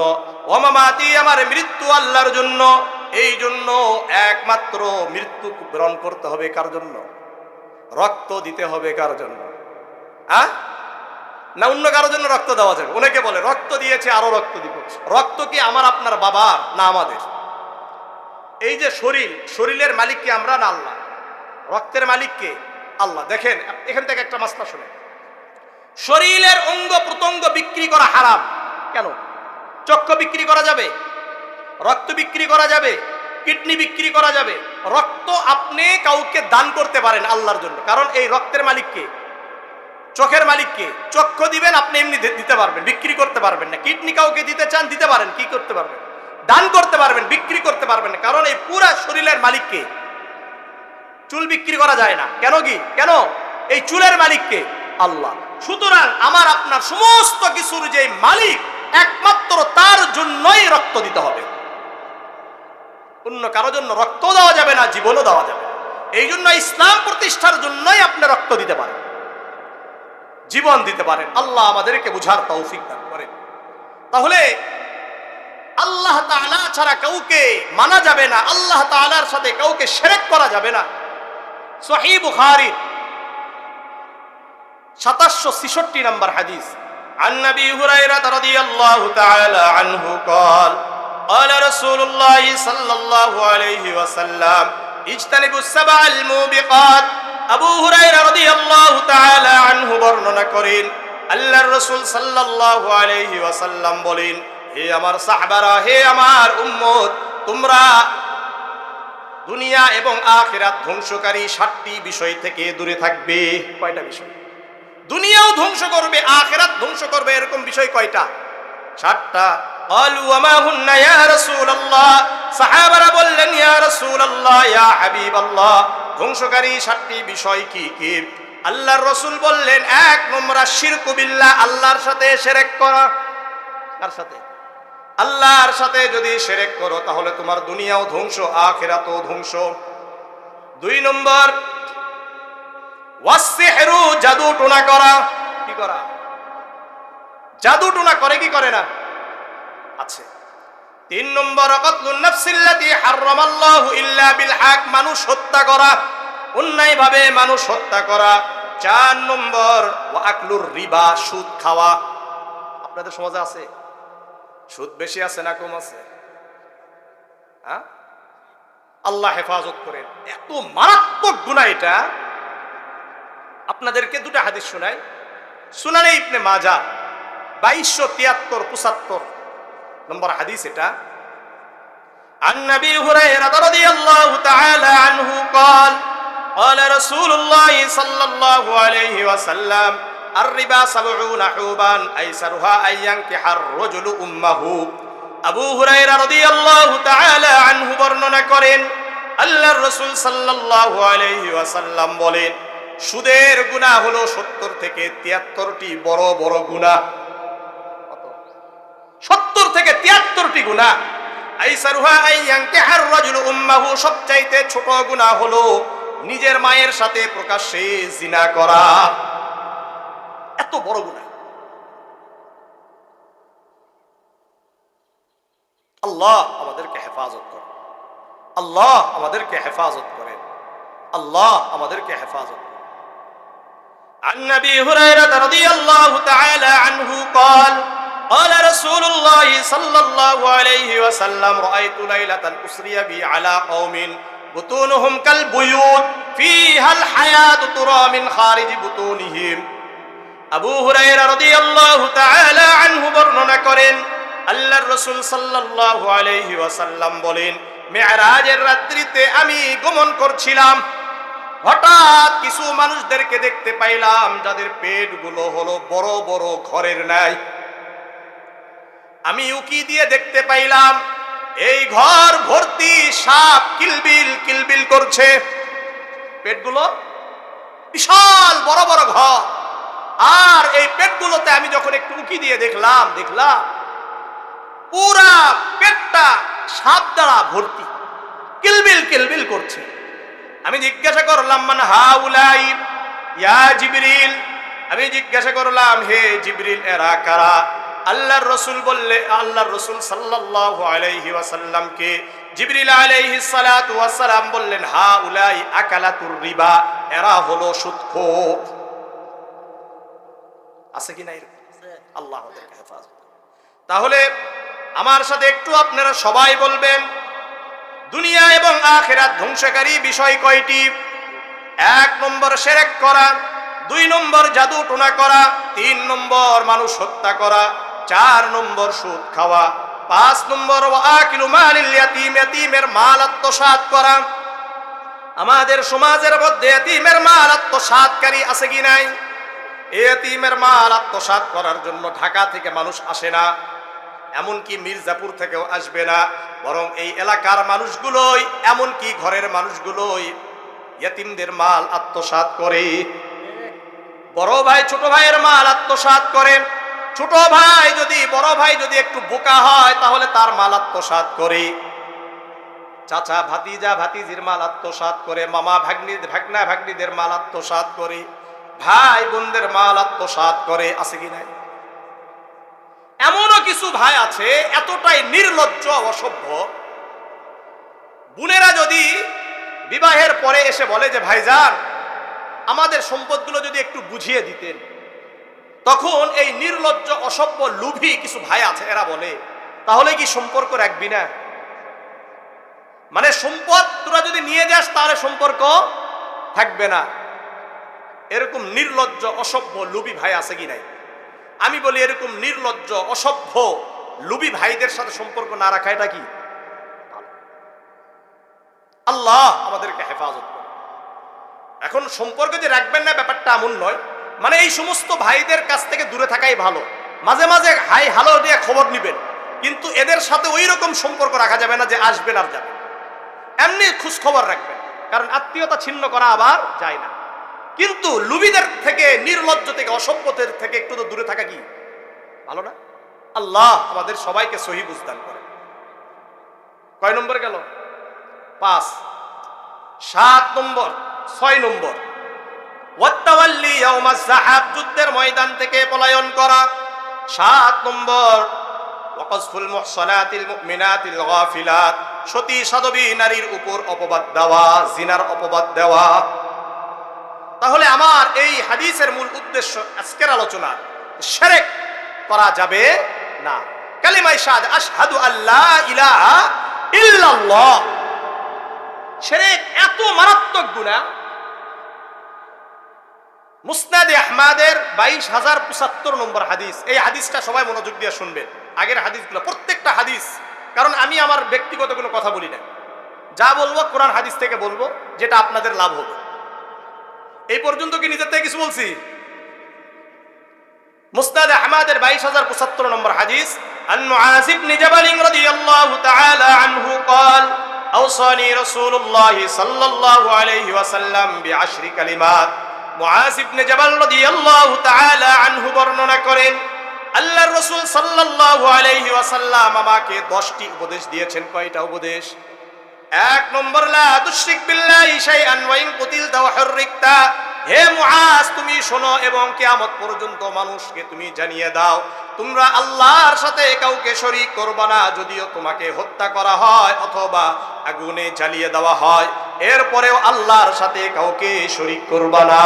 ওয়া মামাতি, আমার মৃত্যু আল্লাহর জন্য। এই জন্য একমাত্র মৃত্যু বরণ করতে হবে কার জন্য? রক্ত দিতে হবে কার জন্য? না অন্য কারোর জন্য রক্ত দেওয়া যাবে? অনেকে বলে রক্ত দিয়েছে আরো রক্ত দিব। রক্ত কি আমার আপনার বাবার না আমাদের? এই যে শরীরের মালিক কি আমরা না আল্লাহ? রক্তের মালিক কে? আল্লাহ। দেখেন এখান থেকে একটা মাসলা শুনে, শরীরের অঙ্গ প্রত্যঙ্গ বিক্রি করা হারাম। কেন? চক্ষু বিক্রি করা যাবে, রক্ত বিক্রি করা যাবে, কিডনি বিক্রি করা যাবে। রক্ত আপনি কাউকে দান করতে পারেন আল্লাহর জন্য, কারণ এই রক্তের মালিক কে? চোখের মালিক কে? চক্ষু দিবেন আপনি, এমনি দিতে পারবেন, বিক্রি করতে পারবেন না। কিডনি কাউকে দিতে চান, দিতে পারেন, কি করতে পারবেন? দান করতে পারবেন, বিক্রি করতে পারবেন না, কারণ এই পুরা শরীরের মালিক কে? চুল বিক্রি করা যায় না। কেন? কেন? এই চুলের মালিক কে? আল্লাহ। সুতরাং আমার আপনার সমস্ত কিছুর যে মালিক, একমাত্র তার জন্যই রক্ত দিতে হবে। অন্য কারো জন্য রক্ত দেওয়া যাবে না, জীবনও দেওয়া যাবে। এই জন্য ইসলাম প্রতিষ্ঠার জন্যই আপনি রক্ত দিতে পারেন, জীবন দিতে পারেন। আল্লাহ আমাদেরকে বুঝার তৌফিক দান করেন। তাহলে আল্লাহ তাআলা ছাড়া কাউকে মানা যাবে না, আল্লাহ তাআলার সাথে কাউকে শিরক করা যাবে না। সহিহ বুখারী ৭৬৬ নম্বর হাদিস, আন নবী হুরায়রা রাদিয়াল্লাহু তাআলা আনহু قال قال رسول الله صلى الله عليه وسلم اجتنبوا السبع الموبقات। আবু হুরায়রা রাদিয়াল্লাহু তাআলা আনহু বর্ণনা করেন, আল্লাহর রাসূল সাল্লাল্লাহু আলাইহি ওয়াসাল্লাম বলেন, হে আমার সাহাবারা, হে আমার উম্মত, তোমরা দুনিয়া এবং আখিরাত ধ্বংসকারী ৭টি বিষয় থেকে দূরে থাকবে। কয়টা বিষয়? দুনিয়াও ধ্বংস করবে, আখিরাত ধ্বংস করবে, এরকম বিষয় কয়টা? 7টা। ক্বালু ওয়া মা হুন্না ইয়া রাসূলুল্লাহ, সাহাবারা বললেন ইয়া রাসূলুল্লাহ, ইয়া হাবিবাল্লাহ, ধ্বংসকারী 7টি বিষয় কি কি? আল্লাহর রাসূল বললেন, 1 নম্বর শিরকু বিল্লাহ, আল্লাহর সাথে শিরক করা। কার সাথে? আল্লাহর সাথে যদি শিরক করো তাহলে তোমার দুনিয়াও ধ্বংস, আখিরাতও ধ্বংস। 2 নম্বর ওয়াসসিহরু, জাদু টোনা করা। কি করা? জাদু টোনা করে কি করে না? আছে। 3 নম্বর কতলুন নাফসিল্লাতী হারামাল্লাহু ইল্লা বিল হক, মানুষ হত্যা করা, অন্যায় ভাবে মানুষ হত্যা করা। 4 নম্বর ওয়া আকলুর রিবা, সুদ খাওয়া। আপনাদের সমাজে আছে সুদ বেশি আছে না কম আছে? হ্যাঁ, আল্লাহ হেফাজত করেন। এত মারাত্মক গুনাহ এটা। আপনাদেরকে 2টা হাদিস শোনাই। সুনানে ইবনে মাজাহ 2273-75 নম্বর হাদিস এটা। عن أبي هريرة رضي الله تعالى عنه قال قال رسول الله صلى الله عليه وسلم الربا 70 حوبا أيسرها أن ينكح الرجل أمه। আবু হুরায়রা রাদিয়াল্লাহু তাআলা আনহু বর্ণনা করেন, আল্লাহর রাসূল সাল্লাল্লাহু আলাইহি ওয়াসাল্লাম বলেন, সুদের গুনাহ হলো 70 থেকে 73টি বড় বড় গুনাহ। 70 থেকে 73টি গুনাহ। আইসারুহা আইয়ানকিহার রাজুলু উম্মাহু, সবচাইতে ছোট গুনাহ হলো নিজের মায়ের সাথে প্রকাশ্যে জিনা করা। এত বড় গুনাহ। আল্লাহ আমাদেরকে হেফাজত করেন, আল্লাহ আমাদেরকে হেফাজত করেন, আল্লাহ আমাদেরকে হেফাজত করেন। عن أبي هريرة رضي الله تعالى عنه قال قال رسول الله صلى الله عليه وسلم رأيت ليلة أسري بي على قوم بطونهم كالبيوت فيها الحياة ترى من خارج بطونهم। আবু হুরায়রা রাদিয়াল্লাহু তাআলা আনহু বর্ণনা করেন, আল্লাহর রাসূল সাল্লাল্লাহু আলাইহি ওয়াসাল্লাম বলেন, মেরাজের রাত্রিতে আমি গমন করছিলাম, হঠাৎ কিছু মানুষদেরকে দেখতে পাইলাম যাদের পেটগুলো হলো বড় বড় ঘরের ন্যায়। আমি উকি দিয়ে দেখতে পাইলাম এই ঘর ভর্তি সাপ কিলবিল কিলবিল করছে। পেটগুলো বিশাল বড় বড় ঘর, আর এই পেটগুলোতে আমি যখন একটু উকি দিয়ে দেখলাম পুরা পেটটা সাপ দ্বারা ভর্তি, কিলবিল কিলবিল করছে। আমি জিজ্ঞাসা করলাম, মান হাউলাই ইয়া জিবরিল, আমি জিজ্ঞাসা করলাম, হে জিবরিল এরা কারা? আল্লাহর রাসূল বললে, আল্লাহর রাসূল সাল্লাল্লাহু আলাইহি ওয়াসাল্লামকে জিবরিল আলাইহিস সালাতু ওয়াস সালাম বললেন, হাউলাই আকালাতুর রিবা, এরা হলো সুদখোর। আছে কি না এরকম? আল্লাহ ওদেরকে হেফাজত। তাহলে আমার সাথে একটু আপনারা সবাই বলবেন, দুনিয়া এবং আখিরাত ধ্বংসকারী বিষয় কয়টি? 1 নম্বর শিরক করা, 2 নম্বর জাদু টোনা করা, 3 নম্বর মানুষ হত্যা করা, 4 নম্বর সুদ খাওয়া, 5 নম্বর ওয়াকিলু মালিল ইয়াতীম, ইয়াতীমের মাল আত্মসাৎ করা। আমাদের সমাজের মধ্যে ইয়াতীমের মাল আত্মসাৎকারী আছে কি নাই? ইয়াতীমের মাল আত্মসাৎ করার জন্য ঢাকা থেকে মানুষ আসে না, এমনকি মির্জাপুর থেকেও আসবে না, বরং এই এলাকার মানুষগুলোই, এমনকি ঘরের মানুষগুলোই ইয়াতীমদের মাল আত্মসাৎ করে। বড় ভাই ছোট ভাইয়ের মাল আত্মসাৎ করে। ছোট ভাই যদি, বড় ভাই যদি একটু বোকা হয় তাহলে তার মাল আত্মসাৎ করে। চাচা ভাতিজা ভাতিজির মাল আত্মসাৎ করে। মামা ভাগনা ভাগ্নিদের মাল আত্মসাৎ করে। ভাই বোনদের মাল আত্মসাৎ করে। আছে কি নাই? এমনও কিছু ভাই আছে এতটাই নির্লজ্জ অসভ্য, বোনেরা যদি বিবাহের পরে এসে বলে যে ভাইজান আমাদের সম্পদগুলো যদি একটু বুঝিয়ে দিতেন, তখন এই নির্লজ্জ অসভ্য লোভী কিছু ভাই আছে, এরা বলে তাহলে কি সম্পর্ক রাখবি না? মানে সম্পদ তোরা যদি নিয়ে যাস তাহলে সম্পর্ক থাকবে না। এরকম নির্লজ্জ অসভ্য লোভী ভাই আছে কি নাই? আমি বলি এরকম নির্লজ্জ অসভ্য লোভী ভাইদের সাথে সম্পর্ক না রাখা এটা কি? আল্লাহ আমাদেরকে হেফাজত করে। এখন সম্পর্ক যে রাখবেন না ব্যাপারটা এমন নয়, মানে এই সমস্ত ভাইদের কাছ থেকে দূরে থাকাই ভালো। মাঝে মাঝে হাই হ্যালো দিয়ে খবর নিবেন, কিন্তু এদের সাথে ওই রকম সম্পর্ক রাখা যাবে না যে আসবেন আর যাবেন। এমনি খোঁজ খবর রাখবেন, কারণ আত্মীয়তা ছিন্ন করা আবার যায় না। কিন্তু লুবিদের থেকে, নির্লজ্জ থেকে, অসভ্যদের থেকে একটু তো দূরে থাকা কি ভালো না? আল্লাহ আমাদের সবাইকে সহি বুঝদান করে। কয় নম্বর গেল? 5। 7 নম্বর, 6 নম্বর, ওয়াত্তাওয়াল্লি ইয়াউমাজ যাহাব, যুদ্ধের ময়দান থেকে পলায়ন করা। 7 নম্বর, ওয়াকাসফুল মুহসানাতিল মুমিনাতিল গাফিলাত, সতী সাধবী নারীর উপর অপবাদ দেওয়া, জিনার অপবাদ দেওয়া। তাহলে আমার এই হাদিসের মূল উদ্দেশ্য আজকের আলোচনা, শিরক করা যাবে না। কালিমায়ে শাহাদাত, আশহাদু আল্লা ইলাহা ইল্লাল্লাহ। শিরক এত মারাত্মক গুনাহ, মুসনাদে আহমদের 22,075 নম্বর হাদিস। এই হাদিসটা সবাই মনোযোগ দিয়ে শুনবেন, আগের হাদিসগুলো প্রত্যেকটা হাদিস, কারণ আমি আমার ব্যক্তিগত কোনো কথা বলি না, যা বলবো কোরআন হাদিস থেকে বলবো, যেটা আপনাদের লাভ হবে। এই পর্যন্ত কি নিজের থেকে কিছু বলছি? মুসনাদ আহমদের 22,075 নম্বর হাদিস, আন মুআয ইবনে জাবাল রাদিয়াল্লাহু তাআলা আনহু قال আওসানি রাসূলুল্লাহ সাল্লাল্লাহু আলাইহি ওয়াসাল্লাম বিআশরি কালিমাত। মুআয ইবনে জাবাল রাদিয়াল্লাহু তাআলা আনহু বর্ণনা করেন, আল্লাহর রাসূল সাল্লাল্লাহু আলাইহি ওয়াসাল্লাম আমাকে 10টি উপদেশ দিয়েছেন। কয়টা উপদেশ? 1 নম্বর, লা তুশরিক বিল্লাহি শাইআন ওয়া ইন কুতিলতা ওয়া হুররিকতা। হে মুআয, তুমি শোনো এবং কিয়ামত পর্যন্ত মানুষকে তুমি জানিয়ে দাও, তোমরা আল্লাহর সাথে কাউকে শরীক করবে না, যদিও তোমাকে হত্যা করা হয় অথবা আগুনে জ্বালিয়ে দেওয়া হয়, এরপরেও আল্লাহর সাথে কাউকে শরীক করবে না।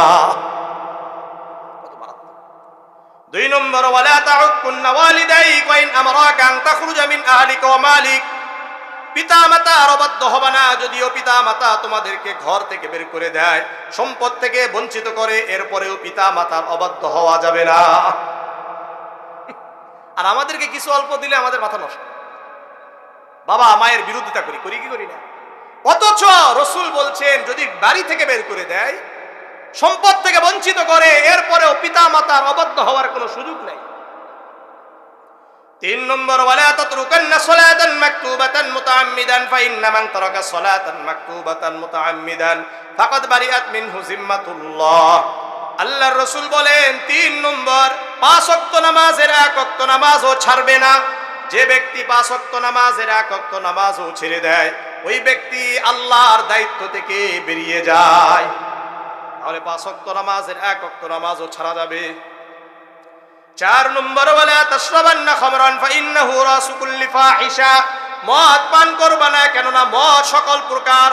2 নম্বর, ওয়ালা তাউকুন্না ওয়ালিদাইক ওয়া ইন আমরাকা আন তাখরুজা মিন আহলিকা ওয়া মালিক। পিতা মাতার অবাধ্য হবে না, যদিও পিতা মাতা তোমাদেরকে ঘর থেকে বের করে দেয়, সম্পদ থেকে বঞ্চিত করে, এরপরেও পিতা মাতার অবাধ্য হওয়া যাবে না। আর আমাদেরকে কিছু অল্প দিলে আমাদের মাথা নষ্ট, বাবা মায়ের বিরোধিতা করি কি করি না? অথচ রাসূল বলছেন যদি বাড়ি থেকে বের করে দেয়, সম্পদ থেকে বঞ্চিত করে, এরপরেও পিতা মাতার অবাধ্য হওয়ার কোনো সুযোগ নেই। 3 নম্বর, ওয়ালা তাতরুকান্না সালাতান মাকতুবাতান মুতাআম্মিদান ফাইন্না মান তারাকা সালাতান মাকতুবাতান মুতাআম্মিদান ফাকাদ বারিআত মিনহু জিম্মাতুল্লাহ। আল্লাহর রাসূল বলেন 3 নম্বর, 5 ওয়াক্ত নামাজের 1 ওয়াক্ত নামাজও ছাড়বে না। যে ব্যক্তি 5 ওয়াক্ত নামাজের 1 ওয়াক্ত নামাজও ছেড়ে দেয়, ওই ব্যক্তি আল্লাহর দায়িত্ব থেকে বেরিয়ে যায়। তাহলে 5 ওয়াক্ত নামাজের 1 ওয়াক্ত নামাজও ছাড়া যাবে। 4 নম্বর, ওয়ালা তাশরাবান্না খামরান ফাইন্নাহু রাসু কুল্লি ফাহিশা। মদ পান করবে না, কেননা মদ সকল প্রকার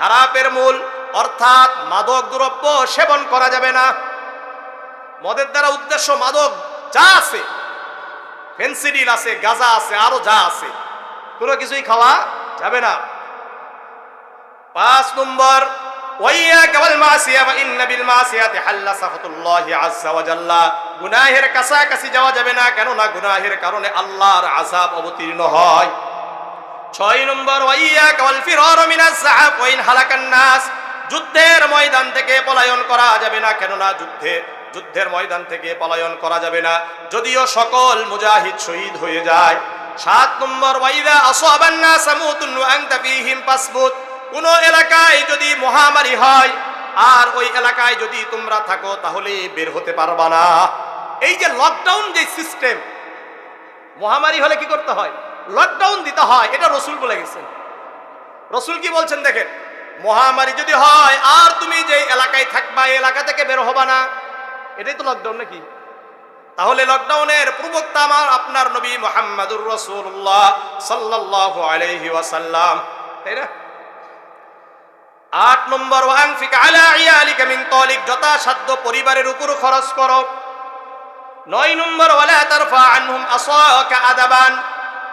খারাপের মূল, অর্থাৎ মাদক দ্রব্য সেবন করা যাবে না। মদের দ্বারা উদ্দেশ্য মাদক যা আছে, ফেন্সিডিল আছে, গাঁজা আছে, আরো যা আছে, কোনো কিছুই খাওয়া যাবে না। 5 নম্বর, ওয়াইয়াকা ওয়াল মাসিয়া ওয়া ইন্না বিল মাসিয়াতি হাল্লা সাখাতুল্লাহি আযজা ওয়া জাল্লা। গুনাহের কাছাকাছি যাওয়া যাবে না, কেননা গুনাহের কারণে আল্লাহর আযাব অবতীর্ণ হয়। 6 নম্বর, ওয়াইয়াকা ওয়াল ফিরার মিনাজ যাহাব ওয়া ইন হালাকান নাস। যুদ্ধের ময়দান থেকে পলায়ন করা যাবে না, কেননা যুদ্ধের ময়দান থেকে পলায়ন করা যাবে না, যদিও সকল মুজাহিদ শহীদ হয়ে যায়। 7 নম্বর, ওয়াইদা আসাবান নাস মুতুন ওয়া আনতা ফীহিম ফাসবুত। কোন এলাকায় যদি মহামারী হয় আর ওই এলাকায় যদি তোমরা থাকো, তাহলে বের হতে পারবা না। এই যে লকডাউন যে সিস্টেম, মহামারী হলে কি করতে হয়? লকডাউন দিতে হয়। এটা রাসূল বলে গেছেন। রাসূল কি বলছেন দেখেন, মহামারী যদি হয় আর তুমি যে এলাকায় থাকবা, এই এলাকা থেকে বের হবা না, এটাই তো লকডাউন নাকি? তাহলে লকডাউনের প্রবক্তা আমার আপনার নবী মুহাম্মদুর রাসূলুল্লাহ সাল্লাল্লাহু আলাইহি ওয়াসাল্লাম, তাই না? 8 নম্বর, ওয়ানফিক আলা ইয়ালিকা মিন তালিক। যথাসাধ্য পরিবারের উপর খরচ করো। 9 নম্বর, ওয়ালা তারফা আনহুম আসাকা আদাবান।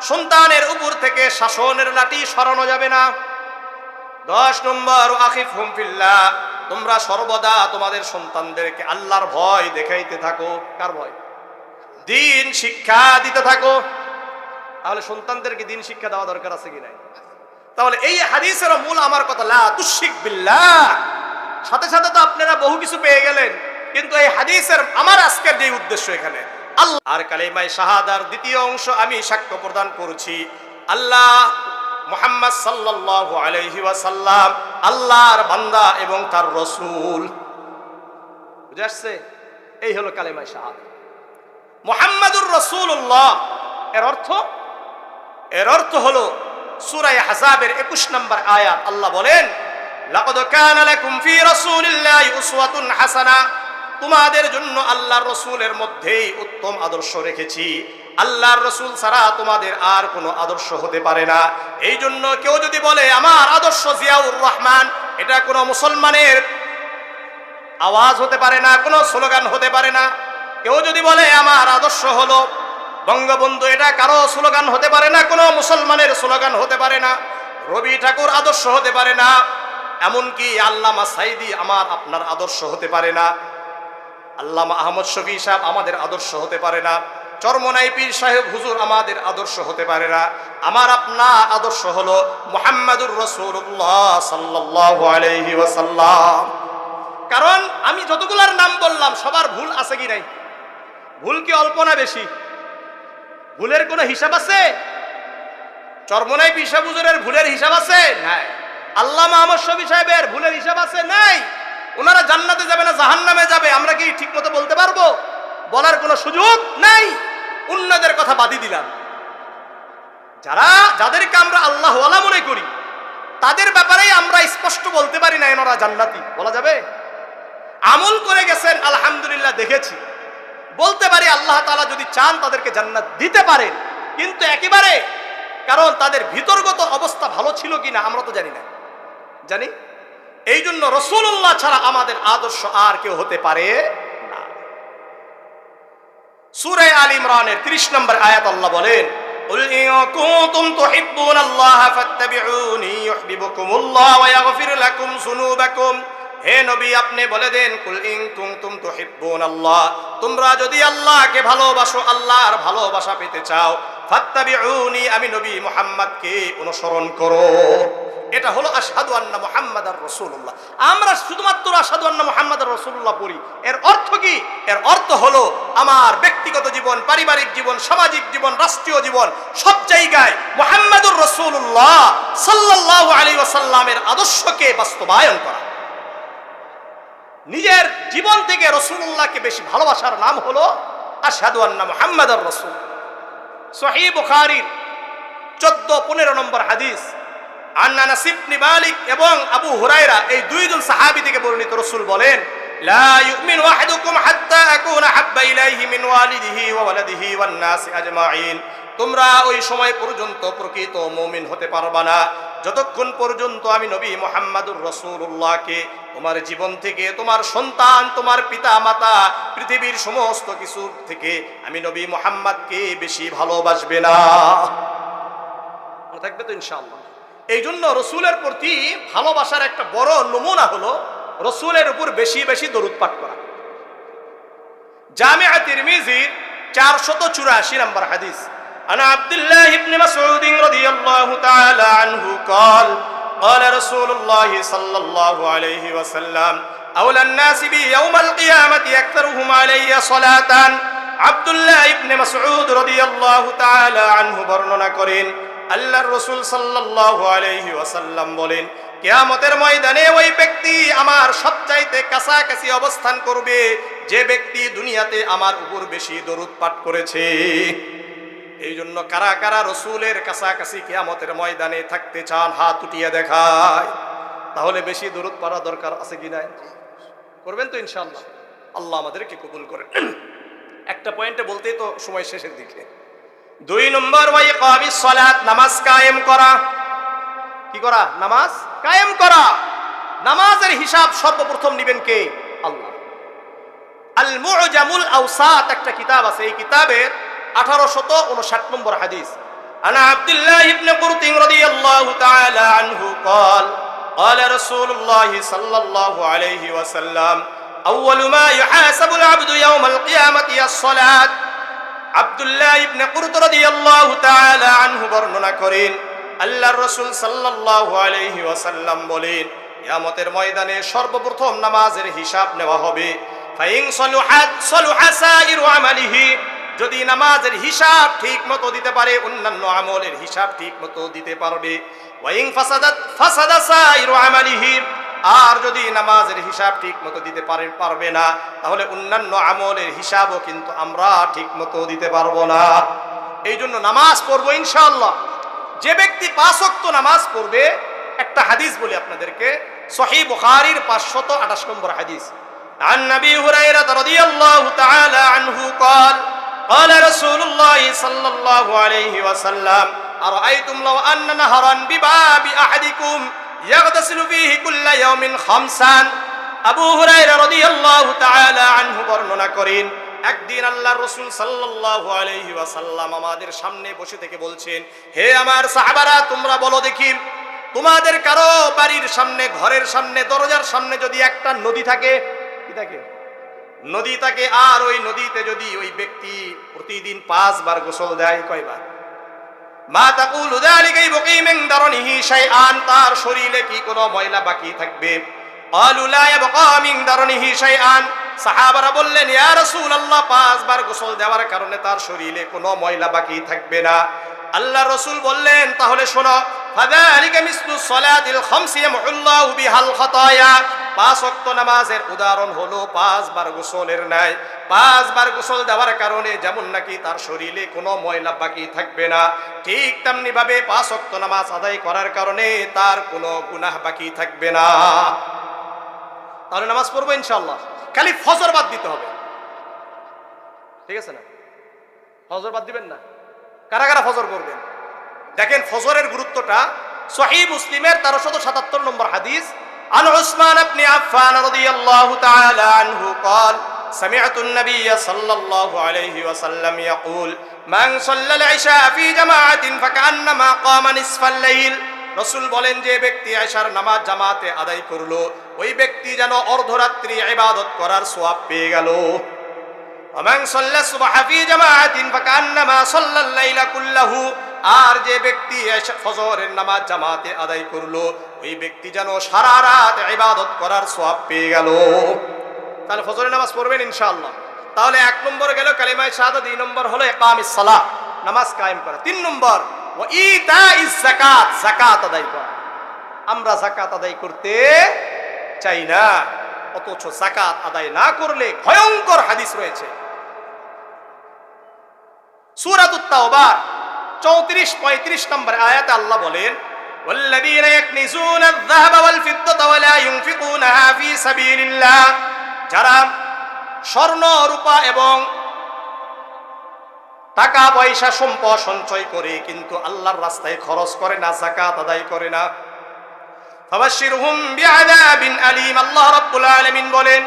সন্তানের উপর থেকে শাসনের লাঠি সরানো যাবে না। 10 নম্বর, আখিফহুম ফিল্লাহ। তোমরা সর্বদা তোমাদের সন্তানদেরকে আল্লাহর ভয় দেখাইতে থাকো। কার ভয়? দ্বীন শিক্ষা দিতে থাকো। তাহলে সন্তানদেরকে দ্বীন শিক্ষা দেওয়া দরকার আছে কি নাই? তাহলে এই হাদিসের মূল আমার কথা, লা তুশরিক বিল্লাহ। সাথে সাথে তো আপনারা বহু কিছু পেয়ে গেলেন। কিন্তু এই হাদিসের আমার আজকের যে উদ্দেশ্য এখানে আল্লাহ আর কালেমায়ে শাহাদার দ্বিতীয় অংশ আমি সাক্ষ্য প্রদান করছি আল্লাহ মুহাম্মদ সাল্লাল্লাহু আলাইহি ওয়াসাল্লাম আল্লাহর বান্দা এবং তার রাসূল। বুঝে আসছে? এই হলো কালেমায়ে শাহাদাত, মুহাম্মাদুর রাসূলুল্লাহ। এর অর্থ হলো সূরা আহজাবের 21 নম্বর আয়াত আল্লাহ বলেন, লাকাদ কানা লাকুম ফি রাসূলিল্লাহি উসওয়াতুন হাসানাহ, তোমাদের জন্য আল্লাহর রাসূলের মধ্যেই উত্তম আদর্শ রেখেছি। আল্লাহর রাসূল ছাড়া তোমাদের আর কোনো আদর্শ হতে পারে না। এই জন্য কেউ যদি বলে আমার আদর্শ জিয়াউর রহমান, এটা কোনো মুসলমানের আওয়াজ হতে পারে না, কোনো স্লোগান হতে পারে না। কেউ যদি বলে আমার আদর্শ হলো বঙ্গবন্ধু, এটা কারো স্লোগান হতে পারে না, কোনো মুসলমানের স্লোগান হতে পারে না। রবি ঠাকুর আদর্শ হতে পারে না, এমনকি আল্লামা সাইদি আমার আপনার আদর্শ হতে পারে না। আল্লামা আহমদ শফি সাহেব আমাদের আদর্শ হতে পারে না। চরমনাই পীর সাহেব হুজুর আমাদের আদর্শ হতে পারে না। আমার আপনার আদর্শ হলো মুহাম্মাদুর রাসূলুল্লাহ সাল্লাল্লাহু আলাইহি ওয়াসাল্লাম। কারণ আমি যতগুলার নাম বললাম সবার ভুল আছে কি নাই? ভুল কি অল্প না বেশি? ভুলের কোনো হিসাব আছে? চরমনাই পীর সাহেব হুজুরের ভুলের হিসাব আছে? নাই। আল্লামা আহমদ শফি সাহেবের ভুলের হিসাব আছে? নাই। ওনারা জান্নাতে যাবে না জাহান্নামে যাবে আমরা কি ঠিক মতো বলতে পারবো? বলার কোনো সুযোগ নাই। অন্যদের কথা বাদই দিলাম। যাদেরকে আমরা আল্লাহ ওয়ালা মনে করি তাদের ব্যাপারেই আমরা স্পষ্ট বলতে পারি না এনারা জান্নাতি। বলা যাবে? আমল করে গেছেন আলহামদুলিল্লাহ, দেখেছি, বলতে পারি আল্লাহ তাআলা যদি চান তাদেরকে জান্নাত দিতে পারেন, কিন্তু একেবারে কারণ তাদের ভিতরগত অবস্থা ভালো ছিল কিনা আমরা তো জানি না। জানি এই জন্য রাসূলুল্লাহ ছাড়া আমাদের আদর্শ আর কেউ হতে পারে না। সূরা আল ইমরানের 30 নম্বর আয়াত আল্লাহ বলেন, কুল ইন কুনতুম তুহিব্বুনাল্লাহ ফাত্তাবিউনি ইউহিব্বুকুমুল্লাহ ওয়া ইয়াগফির লাকুম যুনুবাকুম। হে নবী আপনি বলে দেন, কুল ইন কুনতুম তুহিব্বুনাল্লাহ, তোমরা যদি আল্লাহকে ভালোবাসো, আল্লাহর ভালোবাসা পেতে চাও, ফাত্তাবিউনি, আমি নবী মুহাম্মদকে অনুসরণ করো। এটা হলো আশহাদু আন্না মুহাম্মাদার রাসূলুল্লাহ। আমরা শুধুমাত্র আশহাদু আন্না মুহাম্মাদার রাসূলুল্লাহ পড়ি। এর অর্থ কি? এর অর্থ হলো আমার ব্যক্তিগত জীবন, পারিবারিক জীবন, সামাজিক জীবন, রাষ্ট্রীয় জীবন, সব জায়গায় মুহাম্মাদুর রাসূলুল্লাহ সাল্লাল্লাহু আলাইহি ওয়াসাল্লামের আদর্শকে বাস্তবায়ন করা। নিজের জীবন থেকে রাসূলুল্লাহকে বেশি ভালোবাসার নাম হলো আশহাদু আন্না মুহাম্মাদার রাসূল। সহিহ বুখারীর 14-15 নম্বর হাদিস, আনাস ইবনে মালিক এবং আবু হুরায়রা এই দুইজন সাহাবী থেকে বর্ণিত, রাসূল বলেন, লা ইউমিনু আহাদুকুম হাত্তা আকুনা হাব্বা ইলাইহি মিন ওয়ালিদিহি ওয়া ওয়ালাদিহি ওয়ান নাসি আজমাইন। তোমরা ওই সময় পর্যন্ত প্রকৃত মুমিন হতে পারবা না যতক্ষণ পর্যন্ত আমি নবী মুহাম্মাদুর রাসূলুল্লাহকে তোমার জীবন থেকে, তোমার সন্তান, তোমার পিতা মাতা, পৃথিবীর সমস্ত কিছু থেকে আমি নবী মুহাম্মদকে বেশি ভালোবাসবে না। থাকবে তো ইনশাআল্লাহ। এই জন্য রসুলের প্রতি ভালোবাসার একটা বড় নমুনা হলো রসুলের উপর বেশি বেশি দরুদ পাঠ করা। জামিআ তিরমিজির 484 নম্বর হাদিস, আনা আব্দুল্লাহ ইবনে মাসউদ রাদিয়াল্লাহু তাআলা আনহু قال قال رسول الله صلى الله عليه وسلم اولى الناس بي يوم القيامه اكثرهم علي صلاه। আব্দুল্লাহ ইবনে মাসউদ রাদিয়াল্লাহু তাআলা আনহু বর্ণনা করেন, আল্লাহর রাসূল সাল্লাল্লাহু আলাইহি ওয়াসাল্লাম বলেন, কিয়ামতের ময়দানে ওই ব্যক্তি আমার সবচাইতে কাছাকাছি অবস্থান করবে যে ব্যক্তি দুনিয়াতে আমার উপর বেশি দরুদ পাঠ করেছে। এই জন্য কারা কারা রাসূলের কাছাকাছি কিয়ামতের ময়দানে থাকতে চান হাত উঠিয়ে দেখায়। তাহলে বেশি দরুদ পড়া দরকার আছে কি নাই? করবেন তো ইনশাআল্লাহ। আল্লাহ আমাদেরকে কবুল করেন। একটা পয়েন্টে বলতেই তো সময় শেষের দিকে। 2 নম্বর, ওয়া ইকামিস সালাত, নামাজ কায়েম করা। কি করা? নামাজ কায়েম করা। নামাজের হিসাব সর্বপ্রথম নেবেন কে? আল্লাহ। আল মুআজামুল আওসাত একটা কিতাব আছে, এই কিতাবের 1859 নম্বর হাদিস, আনা আব্দুল্লাহ ইবনে কুরতিন রাদিয়াল্লাহু তাআলা আনহু قال قال رسول الله صلى الله عليه وسلم اول ما يحاسب العبد يوم القيامه الصلاه। আব্দুল্লাহ ইবনে কুরত রাদিয়াল্লাহু তাআলা আনহু বর্ণনা করেন, আল্লাহর রাসূল সাল্লাল্লাহু আলাইহি ওয়াসাল্লাম বলেন, কিয়ামতের ময়দানে সর্বপ্রথম নামাজের হিসাব নেওয়া হবে। ফাইন সলুহাত সলুহা সাইরু আমালিহি, যদি নামাজের হিসাব ঠিক মতো দিতে পারে অন্যান্য আমলের হিসাব ঠিক মতো দিতে পারবে। ওয়াইন ফাসাদাত ফাসাদা সাইরু আমালিহি, আর যদি নামাজের হিসাব ঠিক মতো দিতে পারবে না, তাহলে অন্যান্য আমলের হিসাবও কিন্তু আমরা ঠিক মতো দিতে পারবো না। এই জন্য নামাজ পড়বো ইনশাআল্লাহ। যে ব্যক্তি 5 ওয়াক্ত নামাজ পড়বে, একটা হাদিস বলি আপনাদেরকে, সহিহ বুখারীর 528 নম্বর হাদিস। عن نبي هريرة رضي الله تعالى عنه قال قال رسول الله صلى الله عليه وسلم أرأيتم لو أن نهرا بباب أحدكم يغتسل فيه كل يوم 5। আবু হুরায়রা রাদিয়াল্লাহু তাআলা আনহু বর্ণনা করেন, একদিন আল্লাহর রাসূল সাল্লাল্লাহু আলাইহি ওয়াসাল্লাম আমাদের সামনে বসে থেকে বলছেন, হে আমার সাহাবারা, তোমরা বলো দেখি, তোমাদের কারো বাড়ির সামনে, ঘরের সামনে, দরজার সামনে যদি একটা নদী থাকে, কি থাকে? নদী থাকে, আর ওই নদীতে যদি ওই ব্যক্তি প্রতিদিন 5 বার গোসল দেয়, কয়বার? মা তাকুলু যালিকা ইবকি মিন দারনিহি শাইআন, তার শরীরে কি কোনো ময়লা বাকি থাকবে? ক্বালু লা ইয়াবকা মিন দারনিহি শাইআন, সাহাবারা বললেন, ইয়া রাসূলুল্লাহ, 5 বার গোসল দেওয়ার কারণে তার শরীরে কোনো ময়লা বাকি থাকবে না। আল্লাহ রাসূল বললেন, তাহলে শোনো, ফাযালিকা মিসলু সলাতিল খামসি ইয়ামহুল্লাহু বিহাল খাতায়া, 5 ওয়াক্ত নামাজের উদাহরণ হলো 5 বার গোসলের ন্যায়। 5 বার গোসল দেওয়ার কারণে যেমন নাকি তার শরীরে কোনো ময়লা বাকি থাকবে না, ঠিক তেমনি ভাবে 5 ওয়াক্ত নামাজ আদায় করার কারণে তার কোনো গুনাহ বাকি থাকবে না। তাহলে নামাজ পড়বো ইনশাআল্লাহ। খালি ফজর বাদ দিতে হবে, ঠিক আছে না? ফজর বাদ দিবেন না। কারা কারা ফজর করবেন? দেখেন ফজরের গুরুত্বটা। সহিহ মুসলিমের 1377 নম্বর হাদিস, عن عثمان بن عفان رضي الله تعالى عنه قال سمعت النبي صلى الله عليه وسلم يقول من صلى العشاء في جماعة فكأنما قام نصف الليل। রাসূল বলেন, যে ব্যক্তি ইশার নামাজ জামাতে আদায় করলো, ওই ব্যক্তি যেন অর্ধরাত্রি ইবাদত করার সওয়াব পেয়ে গেল। ومن صلى الصبح في جماعة فكأنما صلى الليل كله, আর যে ব্যক্তি ফজরের নামাজ জামাতে আদায় করলো, ওই ব্যক্তি যেন সারা রাত ইবাদত করার সওয়াব পেয়ে গেল। তাহলে ফজরের নামাজ পড়বেন ইনশাআল্লাহ। তাহলে 1 নম্বর গেল কালিমায়ে শাহাদাত, 2 নম্বর হলো ইকামিস সালাহ, নামাজ কায়েম করা, 3 নম্বর ওয়া ইতাইজ যাকাত, যাকাত আদায় করা। আমরা যাকাত আদায় করতে চাই না, অথচ যাকাত আদায় না করলে ভয়ঙ্কর হাদিস রয়েছে। সূরাতুত তাওবা 34-35 নম্বর আয়াতে আল্লাহ বলেন, ওয়াল্লাযীনা ইয়াকনিজুনা আয-যাহাবা ওয়াল ফিদ্দাতা ওয়া লা ইউনফিকুনাহা ফী সাবিলিল্লাহ, যারা স্বর্ণ রূপা এবং টাকা পয়সা সম্পদ সঞ্চয় করে কিন্তু আল্লাহর রাস্তায় খরচ করে না, যাকাত আদায় করে না, ফাবাশশিরহুম বিআযাবিন আলীম, আল্লাহ রাব্বুল আলামিন বলেন,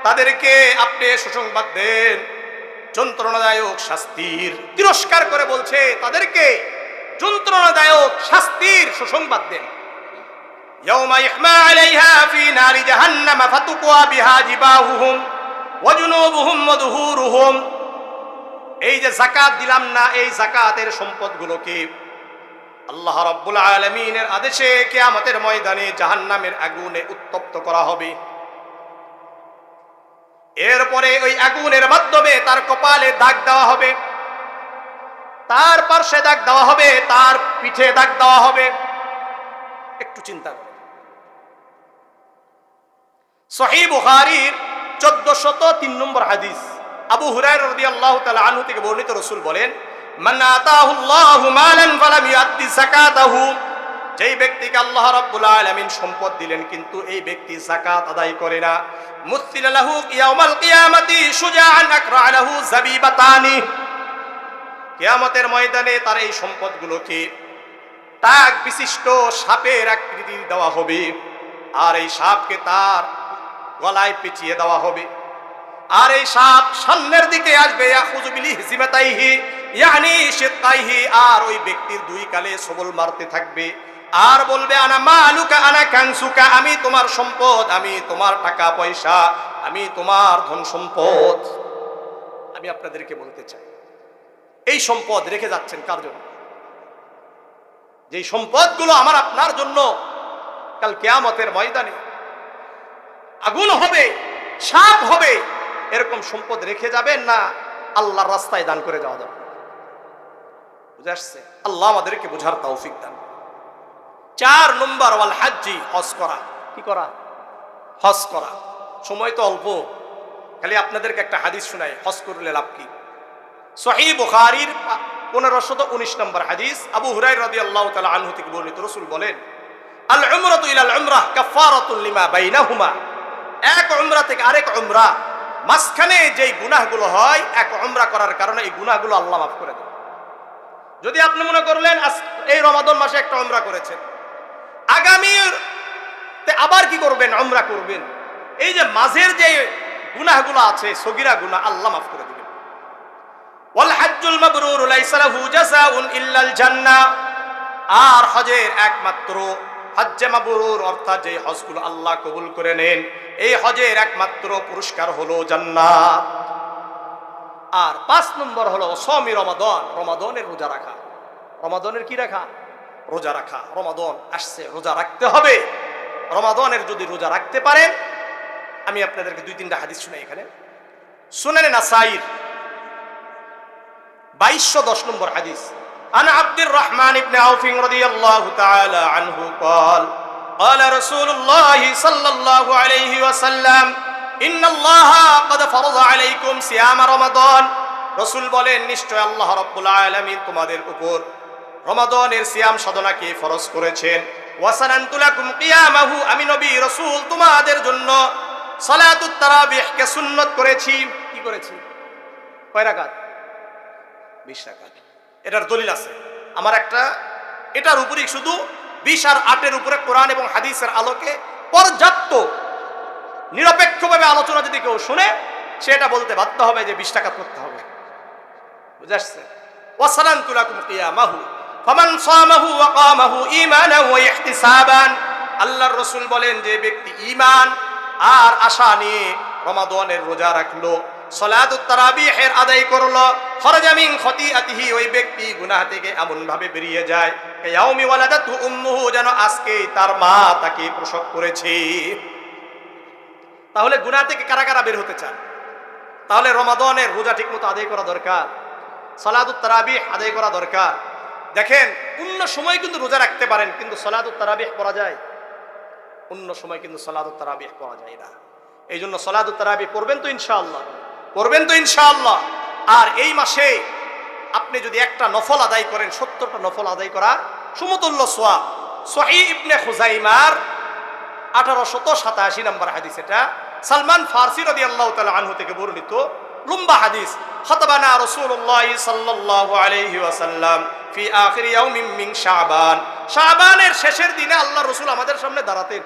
তাদেরকে আপনি সুসংবাদ দেন যন্ত্রণাদায়ক শাস্তির। তিরস্কার করে বলছে, তাদেরকে যন্ত্রণাদায়ক শাস্তির সুসংবাদ দেন। ইয়াউমা ইহমা আলাইহা ফি নারি জাহান্নাম ফাতুকওয়া বিহা জিবাহুহুম ওয়া জুনুবুহুম ওয়া যুহুরুহুম। এই যে যাকাত দিলাম না, এই যাকাতের সম্পদগুলোকে আল্লাহ রাব্বুল আলামিনের আদেশে কিয়ামতের ময়দানে জাহান্নামের আগুনে উত্তপ্ত করা হবে। এরপরে ওই আগুনের মাধ্যমে তার কপালে দাগ দেওয়া হবে, তার পার্শ্বে দাগ দেওয়া হবে, তার পিঠে দাগ দেওয়া হবে। একটু চিন্তা করুন। সহিহ বুখারীর 1403 নম্বর হাদিস, আবু হুরায়রা রাদিয়াল্লাহু তাআলা আনহু থেকে বর্ণিত, রাসূল বলেন, মান আতাহুল্লাহু মালান ফালাম ইউআদ্দি যাকাতাহু, যেই ব্যক্তিকে আল্লাহ রাব্বুল আলামিন সম্পদ দিলেন কিন্তু এই ব্যক্তি যাকাত আদায় করে না, মুসিলা লাহু ইয়াউমাল কিয়ামাতি শুজাআন আকরা লাহু যাবিবাতানি, কিয়ামতের ময়দানে তার এই সম্পদগুলোকে টাক বিশিষ্ট সাপের আকৃতি দেওয়া হবে, আর এই সাপকে তার গলায় পেঁচিয়ে দেওয়া হবে। আর এই সাপ সামনের দিকে আসবে, ইয়াখুযু বিলিহজিমাতাইহি ইয়ানি শিক্কাইহি, আর ওই ব্যক্তির 2 গালে সবল মারতে থাকবে, আর বলবে, আনা মালুকা আনা কানসুকা, আমি তোমার সম্পদ, আমি তোমার টাকা পয়সা, আমি তোমার ধন সম্পদ। আমি আপনাদেরকে বলতে চাই, এই সম্পদ রেখে যাচ্ছেন কার জন্য? যেই সম্পদগুলো আমার আপনার জন্য কাল কিয়ামতের ময়দানে আগুন হবে, সাপ হবে, এরকম সম্পদ রেখে যাবেন, না আল্লাহর রাস্তায় দান করে যাওয়া যাবে? বুঝে আসছে? আল্লাহ আমাদেরকে বোঝার তৌফিক দান। 4 নম্বর ওয়াল হাজ্জি, হজ করা। কি করা? হজ করা। সময় তো অল্প, খালি আপনাদেরকে একটা হাদিস শোনাই, হজ করলে লাভ কি। সহিহ বুখারীর 1519 নম্বর হাদিস, আবু হুরায়রা রাদিয়াল্লাহু তাআলা আনহু থেকে বর্ণিত, রাসূল বলেন, আল উমরাতু ইলাল উমরাহ কাফারাতুল লিমা বাইনাহুমা। এক উমরা থেকে আরেক উমরা মাঝখানে যেই গুনাহগুলো হয়, এক উমরা করার কারণে এই গুনাহগুলো আল্লাহ মাফ করে দেন। যদি আপনি মনে করলেন এই রমাদান মাসে একটা উমরা করেছেন, আগামীতে আবার কি করবেন? উমরা করবেন। এই যে মাঝের যে গুনাহগুলো আছে, সগীরা গুনাহ, আল্লাহ মাফ করে দিবেন। ওয়াল হাজ্জুল মাবরুর লাইসা লাহু জাযাউন ইল্লাল জান্নাহ। আর হজের একমাত্র হজ্জে মাবরুর অর্থাৎ যে হজগুলো আল্লাহ কবুল করে নেন, এই হজের একমাত্র পুরস্কার হলো জান্নাত। আর 5 নম্বর হলো সওমি রমাদান, রমাদানের রোজা রাখা। রমাদানের কি রাখা? রোজা রাখা। রমাদান আসছে, রোজা রাখতে হবে। রমাদানের যদি রোজা রাখতে পারেন, আমি আপনাদেরকে 2-3টা হাদিস শুনাই এখানে। সুনানে নাসাঈর 2210 নম্বর হাদিস, আন আব্দুর রহমান ইবনে আউফ রাদিয়াল্লাহু তাআলা আনহু قال قال رسول الله صلى الله عليه وسلم ان الله قد فرض عليكم صيام رمضان। রাসূল বলেন, নিশ্চয় আল্লাহ রাব্বুল আলামিন তোমাদের উপর রমাদানের সিয়াম সাধনাকে ফরজ করেছেন। ওয়াসানানতু লাকুম কিয়ামাহু, আমি নবী রাসূল তোমাদের জন্য সালাতুত তারাবিহকে সুন্নাত করেছি। কি করেছি? কয় রাকাত? 20 রাকাত। এটার দলিল আছে আমার একটা, এটার উপরেই শুধু 20 আর 8-এর উপরে কোরআন এবং হাদিসের আলোকে পর্যাপ্ত নিরপেক্ষভাবে আলোচনা যদি কেউ শুনে, সেটা বলতে বাধ্য হবে যে 20 রাকাত করতে হবে। বুঝে আসছে? ওয়াসালানতু লাকুম কিয়ামাহু ফামান সামাহু ওয়া কামাহু ঈমানান ওয়া ইহতিসাবান। আল্লাহর রাসূল বলেন, যে ব্যক্তি ঈমান আর আশা নিয়ে রমাদানের রোজা রাখলো, সালাতুত তারাবিহের আদায় করলো, খরাজা মিন খতিআতিহি, ওই ব্যক্তি গুনাহ থেকে এমন ভাবে বেরিয়ে যায় ইয়াউমি ওয়ালাদাতু উম্মুহু, যেন আজকে তার মা তাকে প্রসব করেছে। তাহলে গুনাহ থেকে কারা কারা বের হতে চান? তাহলে রমাদানের রোজা ঠিকমতো আদায় করা দরকার, সালাতুত তারাবিহ আদায় করা দরকার। দেখেন, অন্য সময় কিন্তু রোজা রাখতে পারেন, কিন্তু সালাতুত তারাবিহ পড়া যায়? অন্য সময় কিন্তু সালাতুত তারাবিহ পড়া যায় না। এই জন্য সালাতুত তারাবিহ পড়বেন তো ইনশাআল্লাহ, পড়বেন তো ইনশাআল্লাহ। আর এই মাসে আপনি যদি একটা নফল আদায় করেন, 70টা নফল আদায় করার সমতুল্য সওয়াব। সহিহ ইবনে খুজাইমার 1887 নম্বর হাদিস, এটা সালমান ফারসি রাদিয়াল্লাহু তাআলা আনহু থেকে বর্ণিত লম্বা হাদিস। খাতাবানা রাসূলুল্লাহ সাল্লাল্লাহু আলাইহি ওয়াসাল্লাম ফি আখির ইয়াউমিন মিন শাবান। শাবানের শেষের দিনে আল্লাহর রাসূল আমাদের সামনে দাঁড়াতেন,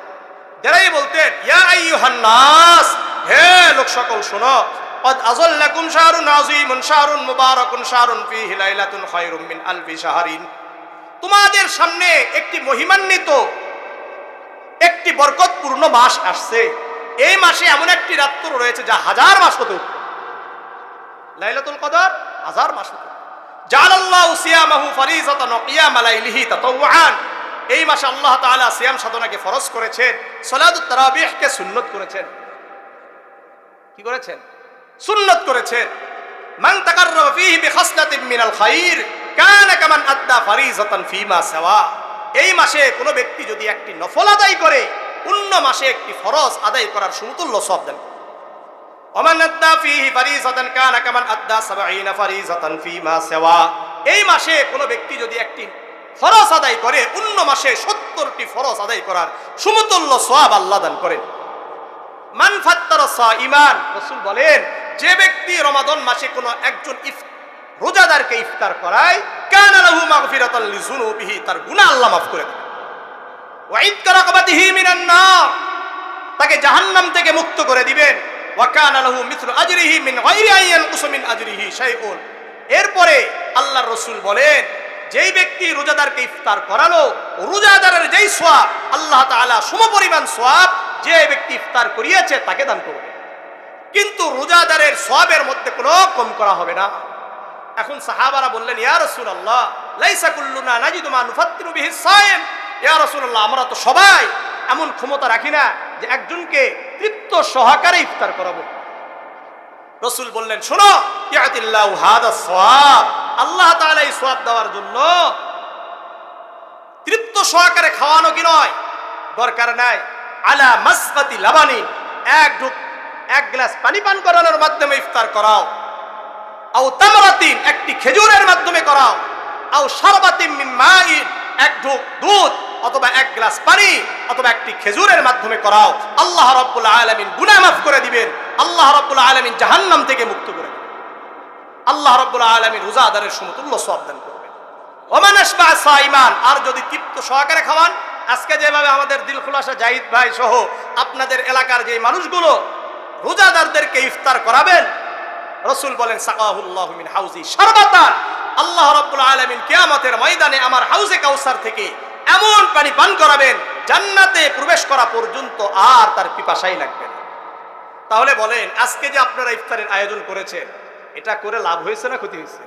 দাঁড়িয়ে বলতেন, ইয়া আইয়ুহান নাস, হে লোক সকল শোনো, قد أظلكم شهر عظيم شهر مبارك شهر فيه ليلة خير من ألف شهر। তোমাদের সামনে একটি মহিমান্বিত, একটি বরকতপূর্ণ মাস আসছে। এই মাসে এমন একটি রাত্র রয়েছে যা 1000 মাস হতে উত্তম। লাইলাতুল কদর 1000 মাস হতে। জাআলাল্লাহু সিয়ামাহু ফারিজাতান ওয়া কিয়ামা লাইলিহি তাতাওয়ান। এই মাসে আল্লাহ তাআলা সিয়াম সাধনাকে ফরজ করেছেন, সালাতুত তারাবিহকে সুন্নাত করেছেন। কি করেছেন? সুন্নাত করেছেন। মান তাকাররাবা ফীহি বিখাসলাতিন মিনাল খায়র কানা কামান আদ্দা ফারিজাতান ফীমা সাওয়া। এই মাসে কোনো ব্যক্তি যদি একটি নফল আদায় করে, অন্য মাসে একটি ফরজ আদায় করার সমতুল্য সওয়াব দেন। ওমান আদ্দা ফীহি ফারিজাতান কানা কামান আদ্দা 70 ফারিজাতান ফীমা সাওয়া। এই মাসে কোনো ব্যক্তি যদি একটি ফরজ আদায় করে, অন্য মাসে 70টি ফরজ আদায় করার সমতুল্য সওয়াব আল্লাহ দান করেন। মান ফাত্তারা সাইমান, রাসূল বলেন, যে ব্যক্তি রমাদান মাসে কোনো একজন রোজাদারকে ইফতার করায়, কানা লাহু মাগফিরাতান লিযুনুবিহি, তার গুনাহ আল্লাহ মাফ করে দেন। ওয়া ইতকা রাকাবাতিহি মিনান নার, তাকে জাহান্নাম থেকে মুক্ত করে দিবেন। ওয়া কানা লাহু মিথলু আজরিহি মিন গায়রি আন ইয়ানকুসা মিন আজরিহি শাইউন। এরপরে আল্লাহর রাসূল বলেন, যেই ব্যক্তি রোজাদারকে ইফতার করালো, রোজাদারের যেই সওয়াব আল্লাহ তাআলা সমপরিমাণ সওয়াব যে ব্যক্তি ইফতার করিয়েছে তাকে দান করবে, কিন্তু রোজাদারের সওয়াবের মধ্যে কোনো কম করা হবে না। এখন সাহাবারা বললেন, ইয়া রাসূলুল্লাহ লাইসা কুল্লুনা নাজিদু মা নুফাত্তিরু বিহি সাইম। ইয়া রাসূলুল্লাহ, আমরা তো সবাই এমন ক্ষমতা রাখি না যে একজনকে তৃপ্ত সহকারে ইফতার করাবো। রাসূল বললেন, শোনো, ইয়াতিল্লাহু হাদা সওয়াব, আল্লাহ তাআলা এই সওয়াব দেওয়ার জন্য তৃপ্ত সহকারে খাওয়ানো কি নয়, দরকার নাই আলা মাসকাতি লাবানি, এক গ্লাস পানি পান করানোর মাধ্যমে ইফতার করাও, আও তামরাতিন, একটি খেজুরের মাধ্যমে করাও, আও শারবাতিন মিন মাইন, এক ঢোক দুধ অথবা এক গ্লাস পানি অথবা একটি খেজুরের মাধ্যমে করাও, আল্লাহ রাব্বুল আলামিন গুনাহ মাফ করে দিবেন, আল্লাহ রাব্বুল আলামিন জাহান্নাম থেকে মুক্ত করে দিবেন, আল্লাহ রাব্বুল আলামিন রোজাদারের সমতুল্য সওয়াব দান করবেন। ওমান আশবা সাইমান, আর যদি তৃপ্ত সহকারে খাওয়ান, আজকে যেভাবে আমাদের দিল খুলাসা জাহিদ ভাই সহ আপনাদের এলাকার যে মানুষগুলো রোজাদারদেরকে ইফতার করাবেন, রাসূল বলেন সাকাহুল্লাহু মিন হাউজি শারবাতান, আল্লাহ রাব্বুল আলামিন কিয়ামতের ময়দানে আমার হাউজে কাউসার থেকে এমন পানি পান করাবেন, জান্নাতে প্রবেশ করা পর্যন্ত আর তার পিপাসাই লাগবে না। তাহলে বলেন, আজকে যে আপনারা ইফতারের আয়োজন করেছেন, এটা করে লাভ হয়েছে না ক্ষতি হয়েছে?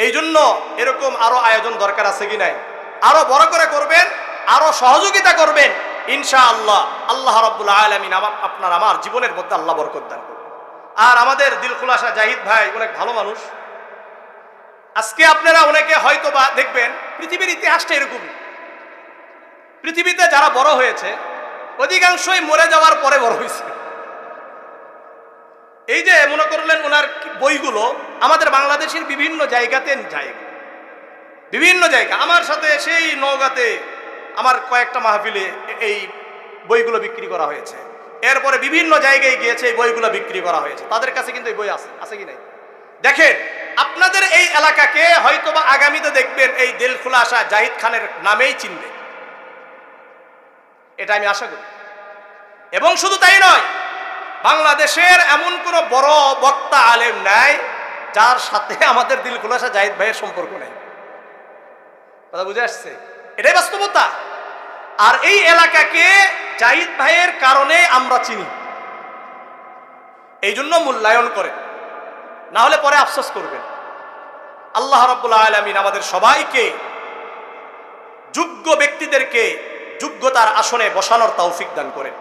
এই জন্য এরকম আরো আয়োজন দরকার আছে কি নাই? আরো বড় করে করবেন, আরো সহযোগিতা করবেন, ইনশাআল্লাহ আল্লাহ রাব্বুল আলামিন আপনার আমার জীবনের মধ্যে আল্লাহ বরকত দান করবেন। আর আমাদের দিল খুলাসা জাহিদ ভাই অনেক ভালো মানুষ। আজকে আপনারা অনেকে হয়তো বা দেখবেন, পৃথিবীর ইতিহাসটা এরকম, পৃথিবীতে যারা বড় হয়েছে অধিকাংশই মরে যাওয়ার পরে বড় হয়েছে। এই যে মনে করলেন ওনার বইগুলো আমাদের বাংলাদেশের বিভিন্ন জায়গাতে বিভিন্ন জায়গা, আমার সাথে সেই নওগাঁতে আমার কয়েকটা মাহফিলে এই বইগুলো বিক্রি করা হয়েছে, এরপরে বিভিন্ন জায়গায় গিয়েছে এই বইগুলো বিক্রি করা হয়েছে, তাদের কাছে কিন্তু এই বই আছে কি নাই? দেখেন, আপনাদের এই এলাকাকে হয়তোবা আগামীতে দেখবেন এই দিল খুলাসা জাহিদ খানের নামেই চিনবে, এটা আমি আশা করি। এবং শুধু তাই নয়, বাংলাদেশের এমন কোন বড় বক্তা আলেম নাই যার সাথে আমাদের দিল খুলাসা জাহিদ ভাইয়ের সম্পর্ক নেই। কথা বুঝে আসছে? এটাই বাস্তবতা। আর এই এলাকাকে জাহিদ ভাইয়ের কারণে আমরা চিনি, এই জন্য মূল্যায়ন করেন, না হলে পরে আফসোস করবেন। আল্লাহ রাব্বুল আলামিন আমাদের সবাইকে যোগ্য ব্যক্তিদেরকে যোগ্যতার আসনে বসানোর তৌফিক দান করেন।